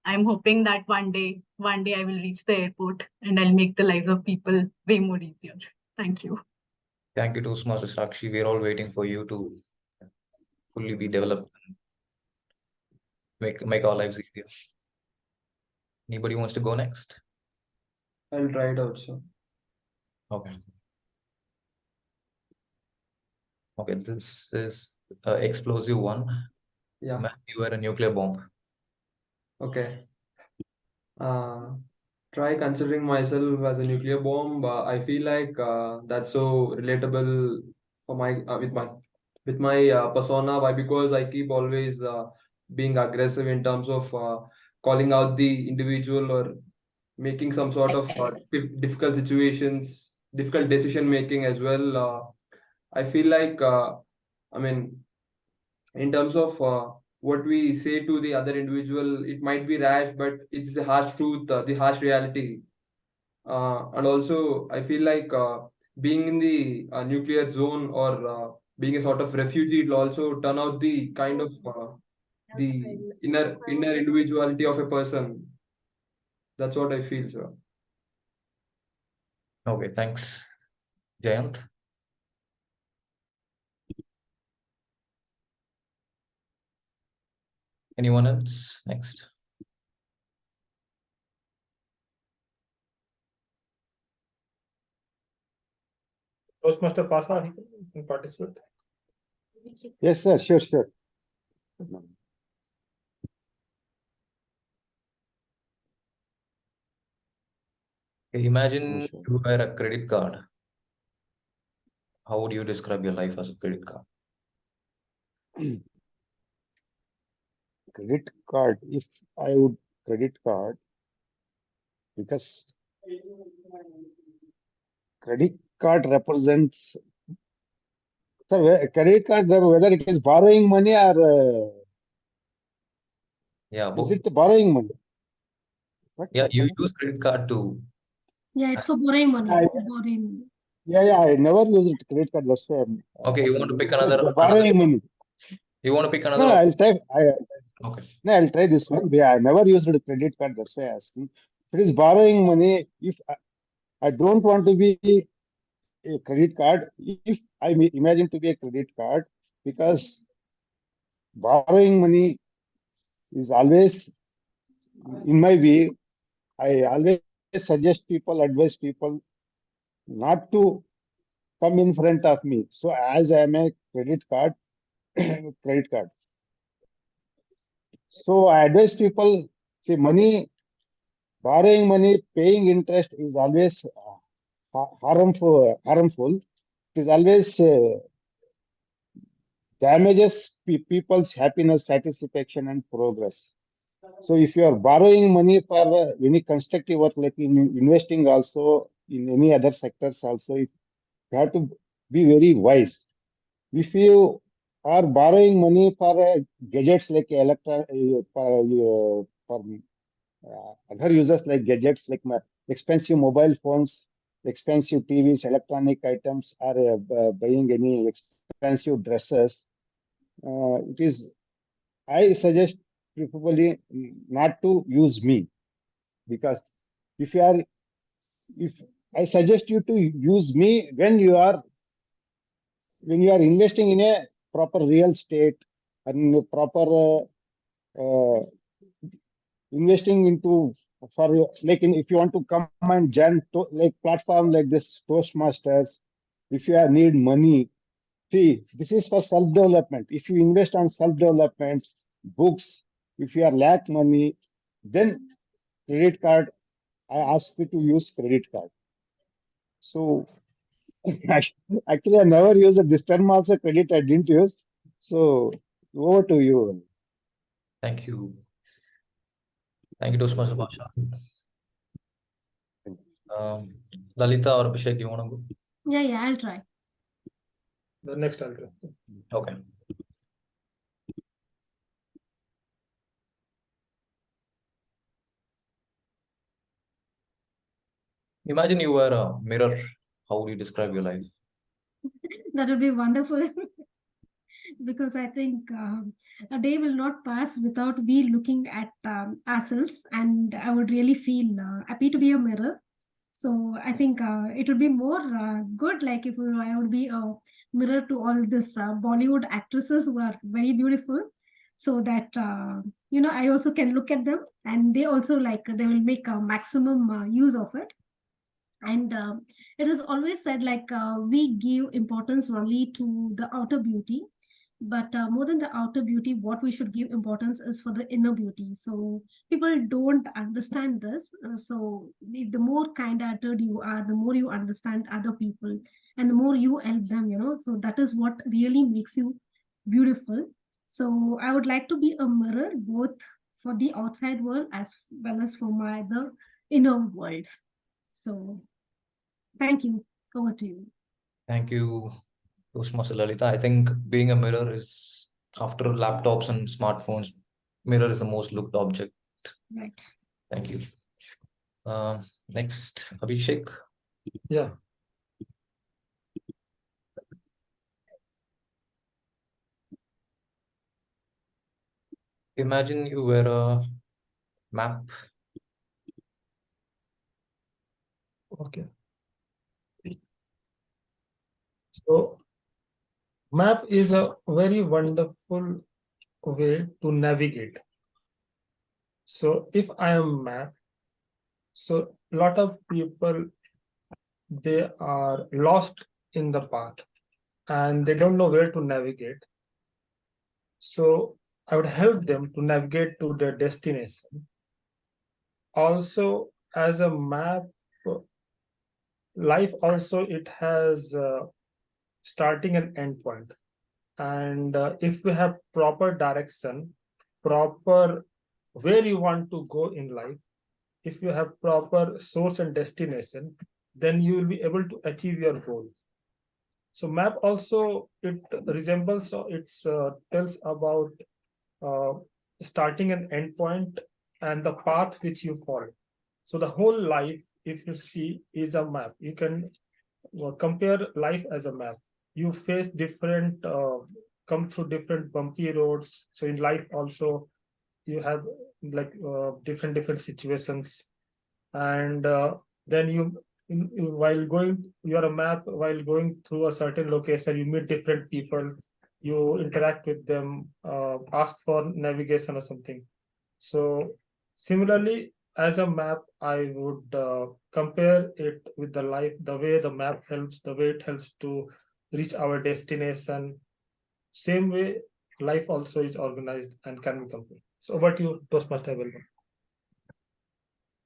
Speaker 4: I'm hoping that one day I will reach the airport and I'll make the lives of people way more easier. Thank you.
Speaker 5: Thank you, Toastmaster Sakshi. We're all waiting for you to fully be developed, make our lives easier. Anybody wants to go next?
Speaker 6: I'll try it out, sir.
Speaker 5: Okay. Okay, this is explosive one.
Speaker 6: Yeah.
Speaker 5: Man, you were a nuclear bomb.
Speaker 6: Okay. Try considering myself as a nuclear bomb. I feel like that's so relatable for my with my persona. Why? Because I keep always being aggressive in terms of calling out the individual or making some sort of difficult situations, difficult decision making as well. I feel like I mean, in terms of what we say to the other individual, it might be rash, but it's the harsh truth, the harsh reality. And also, I feel like being in the nuclear zone or being a sort of refugee will also turn out the kind of the inner individuality of a person. That's what I feel, sir.
Speaker 5: Okay, thanks, Jayant. Anyone else? Next.
Speaker 2: Toastmaster Pasa, he can participate.
Speaker 7: Yes, sir. Sure, sure.
Speaker 5: Okay, imagine
Speaker 7: Sure.
Speaker 5: you were a credit card. How would you describe your life as a credit card?
Speaker 7: Credit card. If I would credit card, because credit card represents, sir, credit card, whether it is borrowing money or
Speaker 5: Yeah,
Speaker 7: is
Speaker 5: both.
Speaker 7: it borrowing money? What?
Speaker 5: Yeah, you use credit card to.
Speaker 8: Yeah, it's for borrowing money.
Speaker 7: I-
Speaker 8: Borrowing.
Speaker 7: Yeah, I never used credit card. That's why I'm
Speaker 5: Okay, you want to pick
Speaker 7: So,
Speaker 5: another
Speaker 7: borrowing money.
Speaker 5: You want to pick
Speaker 7: No,
Speaker 5: another
Speaker 7: I'll try.
Speaker 5: Okay.
Speaker 7: No, I'll try this one. Yeah, I never used a credit card. That's why I'm asking. If it is borrowing money, if I don't want to be a credit card, if I imagine to be a credit card, because borrowing money is always, in my view, I always suggest people, advise people not to come in front of me. So as I am a credit card, credit card. So I advise people, see, borrowing money, paying interest is always harmful. It is always damages people's happiness, satisfaction, and progress. So if you are borrowing money for any constructive work, like in investing also, in any other sectors also, you have to be very wise. If you are borrowing money for gadgets like for other users like gadgets like expensive mobile phones, expensive TVs, electronic items, or buying any expensive dresses, it is, I suggest preferably not to use me, because if I suggest you to use me when you are investing in a proper real estate and a proper investing into like if you want to come and join like platform like this Toastmasters, if you need money, see, this is for self-development. If you invest on self-development, books, if you are lack money, then credit card, I ask you to use credit card. So actually, I never used this term also, credit I didn't use. So over to you.
Speaker 5: Thank you. Thank you, Toastmaster Pasha. Lalita or Abhishek, you want to go?
Speaker 8: Yeah, I'll try.
Speaker 2: The next I'll do.
Speaker 5: Okay. Imagine you were a mirror. How would you describe your life?
Speaker 8: That would be wonderful. Because I think a day will not pass without we looking at ourselves, and I would really feel happy to be a mirror. So I think it would be more good, like if I would be a mirror to all this Bollywood actresses who are very beautiful, so that I also can look at them, and they also they will make a maximum use of it. And it is always said we give importance only to the outer beauty, but more than the outer beauty, what we should give importance is for the inner beauty. So people don't understand this. So the more kind-hearted you are, the more you understand other people, and the more you help them. So that is what really makes you beautiful. So I would like to be a mirror both for the outside world as well as for the inner world. So thank you. Over to you.
Speaker 5: Thank you, Toastmaster Lalita. I think being a mirror is, after laptops and smartphones, mirror is the most looked object.
Speaker 8: Right.
Speaker 5: Thank you. Next, Abhishek.
Speaker 2: Yeah.
Speaker 5: Imagine you were a map.
Speaker 2: Okay. So map is a very wonderful way to navigate. So if I am map, so a lot of people, they are lost in the path and they don't know where to navigate. So I would help them to navigate to their destination. Also, as a map, life also it has starting and end point. And if we have proper direction, proper where you want to go in life, if you have proper source and destination, then you will be able to achieve your goal. So map also, it resembles, it tells about starting and end point and the path which you follow. So the whole life, if you see, is a map. You can compare life as a map. You face different, come through different bumpy roads. So in life also, you have like different situations, and then while going, you are a map. While going through a certain location, you meet different people. You interact with them, ask for navigation or something. So similarly, as a map, I would compare it with the life, the way the map helps, the way it helps to reach our destination. Same way, life also is organized and can be compared. So over to you, Toastmaster Welcome.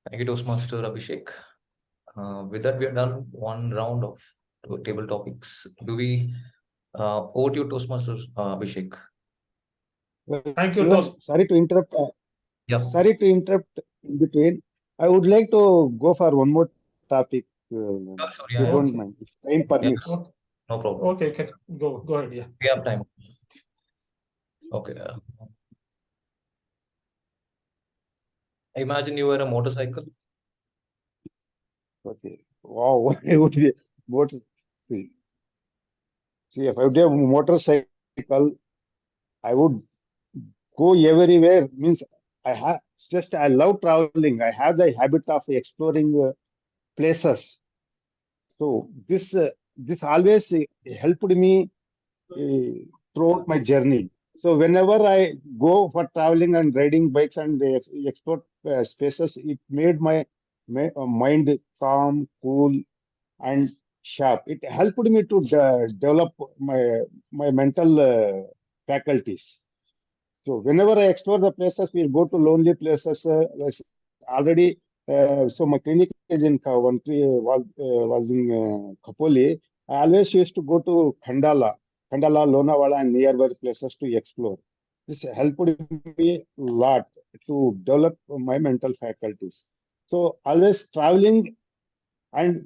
Speaker 5: Thank you, Toastmaster Abhishek. With that, we have done one round of table topics. Do we over to you, Toastmaster Abhishek?
Speaker 2: Thank you,
Speaker 7: Even,
Speaker 2: Toast.
Speaker 7: sorry to interrupt.
Speaker 5: Yeah.
Speaker 7: Sorry to interrupt in between. I would like to go for one more topic.
Speaker 5: Sure,
Speaker 7: If
Speaker 5: yeah,
Speaker 7: you
Speaker 5: yeah.
Speaker 7: don't
Speaker 2: Okay.
Speaker 7: mind, if time permits.
Speaker 2: Okay.
Speaker 5: No problem.
Speaker 2: Okay, go ahead. Yeah.
Speaker 5: We have time. Okay. Imagine you were a motorcycle.
Speaker 7: Okay. Wow. I would be motor. See, if I would have a motorcycle, I would go everywhere. Means I love traveling. I have the habit of exploring places. So this always helped me throughout my journey. So whenever I go for traveling and riding bikes and explore spaces, it made my mind calm, cool, and sharp. It helped me to develop my mental faculties. So whenever I explore the places, we go to lonely places. Already, so my clinic is in Kavantri, was in Khopoli. I always used to go to Khandala, Lonavala, and nearby places to explore. This helped me a lot to develop my mental faculties. So always traveling and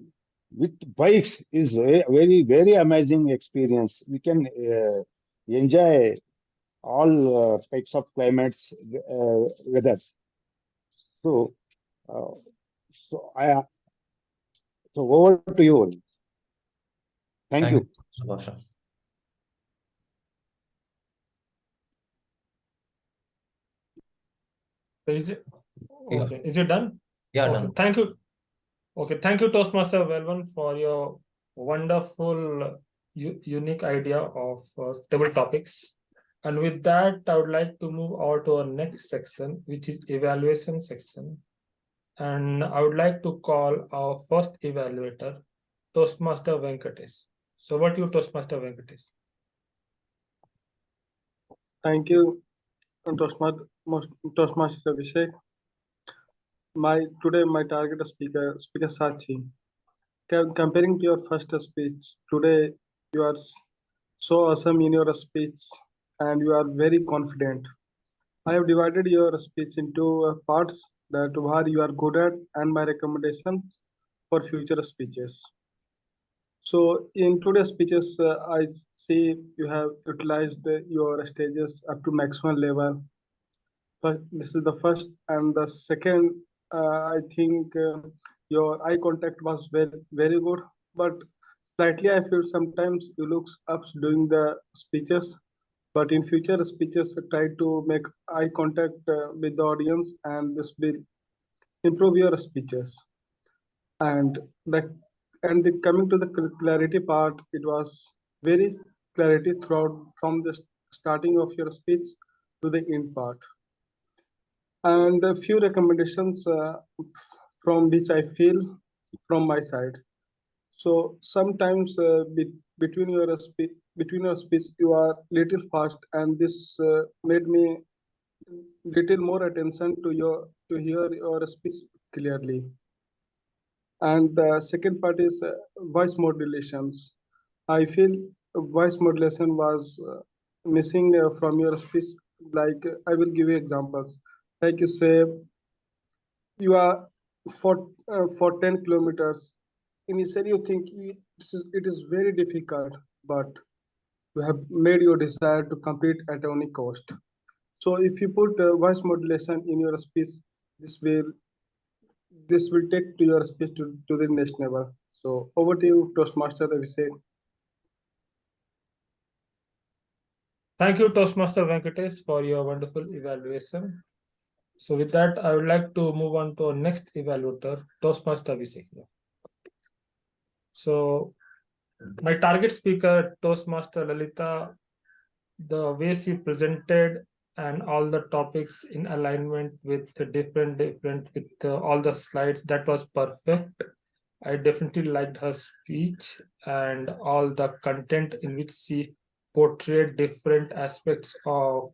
Speaker 7: with bikes is a very, very amazing experience. We can enjoy all types of climates, weathers. So, uh, so I, so over to you. Thank you.
Speaker 5: Subhasha.
Speaker 2: Is it
Speaker 5: Yeah.
Speaker 2: okay? Is it done?
Speaker 5: Yeah,
Speaker 2: Okay.
Speaker 5: done.
Speaker 2: Thank you. Okay, thank you, Toastmaster Welvan, for your wonderful, unique idea of table topics. And with that, I would like to move on to our next section, which is evaluation section. And I would like to call our first evaluator, Toastmaster Venkatesh. So what do you, Toastmaster Venkatesh?
Speaker 1: Thank you, Toastmaster Abhishek. Today my target speaker Sachi. Comparing to your first speech, today you are so awesome in your speech and you are very confident. I have divided your speech into parts that where you are good at and my recommendations for future speeches. So in today's speeches, I see you have utilized your stages up to maximum level. This is the first, and the second I think your eye contact was very good, but slightly I feel sometimes you look up during the speeches. But in future speeches, try to make eye contact with the audience, and this will improve your speeches. And the coming to the clarity part, it was very clarity throughout from the starting of your speech to the end part. And a few recommendations from which I feel from my side. So sometimes between your speech you are little fast, and this made me little more attention to hear your speech clearly. And the second part is voice modulations. I feel voice modulation was missing from your speech. Like I will give you examples. Like you say, you are for 10 kilometers. Initially, you think it is very difficult, but you have made your desire to complete at any cost. So if you put voice modulation in your speech, this will take to your speech to the next level. So over to you, Toastmaster Abhishek.
Speaker 2: Thank you, Toastmaster Venkatesh, for your wonderful evaluation. So with that, I would like to move on to our next evaluator, Toastmaster Abhishek. So my target speaker, Toastmaster Lalita, the way she presented and all the topics in alignment with the different with all the slides, that was perfect. I definitely liked her speech and all the content in which she portrayed different aspects of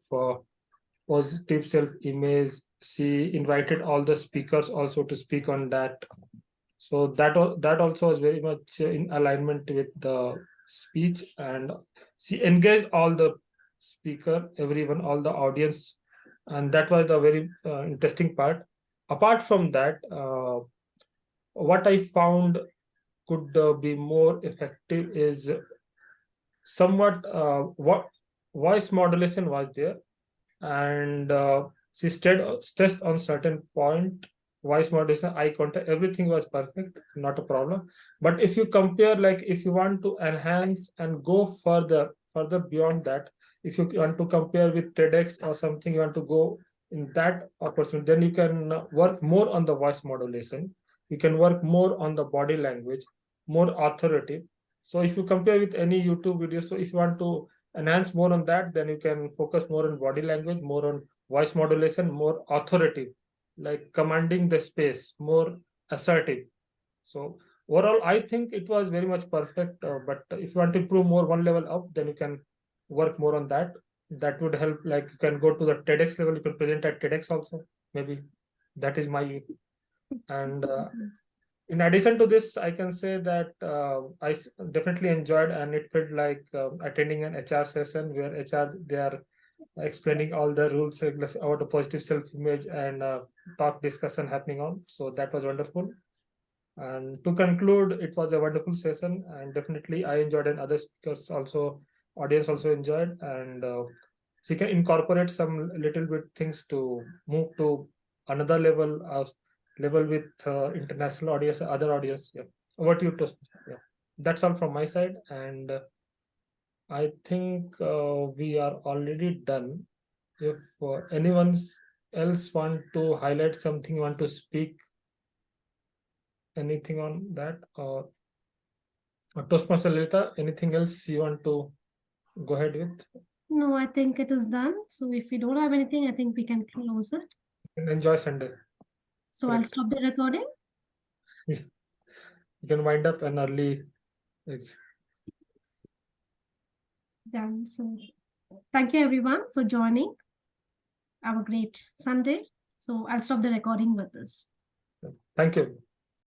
Speaker 2: positive self-image. She invited all the speakers also to speak on that. So that also was very much in alignment with the speech, and she engaged all the speaker, everyone, all the audience, and that was the very interesting part. Apart from that, what I found could be more effective is somewhat what voice modulation was there, and she stressed on certain point. Voice modulation, eye contact, everything was perfect, not a problem. But if you compare, like if you want to enhance and go further beyond that, if you want to compare with TEDx or something, you want to go in that opportunity, then you can work more on the voice modulation. You can work more on the body language, more authoritative. So if you compare with any YouTube video, so if you want to enhance more on that, then you can focus more on body language, more on voice modulation, more authoritative, like commanding the space, more assertive. So overall, I think it was very much perfect. But if you want to improve more one level up, then you can work more on that. That would help. Like you can go to the TEDx level. You can present at TEDx also. Maybe that is my view. And in addition to this, I can say that I definitely enjoyed, and it felt like attending an HR session where HR, they are explaining all the rules about a positive self-image and talk discussion happening on. So that was wonderful. And to conclude, it was a wonderful session, and definitely I enjoyed, and other speakers also, audience also enjoyed, and she can incorporate some little bit things to move to another level with international audience, other audience. Yeah, over to you, Toastmaster. Yeah, that's all from my side, and I think we are already done. If anyone else want to highlight something, want to speak anything on that, or Toastmaster Lalita, anything else you want to go ahead with?
Speaker 8: No, I think it is done. So if we don't have anything, I think we can close it.
Speaker 2: And enjoy Sunday.
Speaker 8: So I'll stop the recording.
Speaker 2: You can wind up an early exit.
Speaker 8: Done. So thank you everyone for joining. Have a great Sunday. So I'll stop the recording with this.
Speaker 2: Thank you.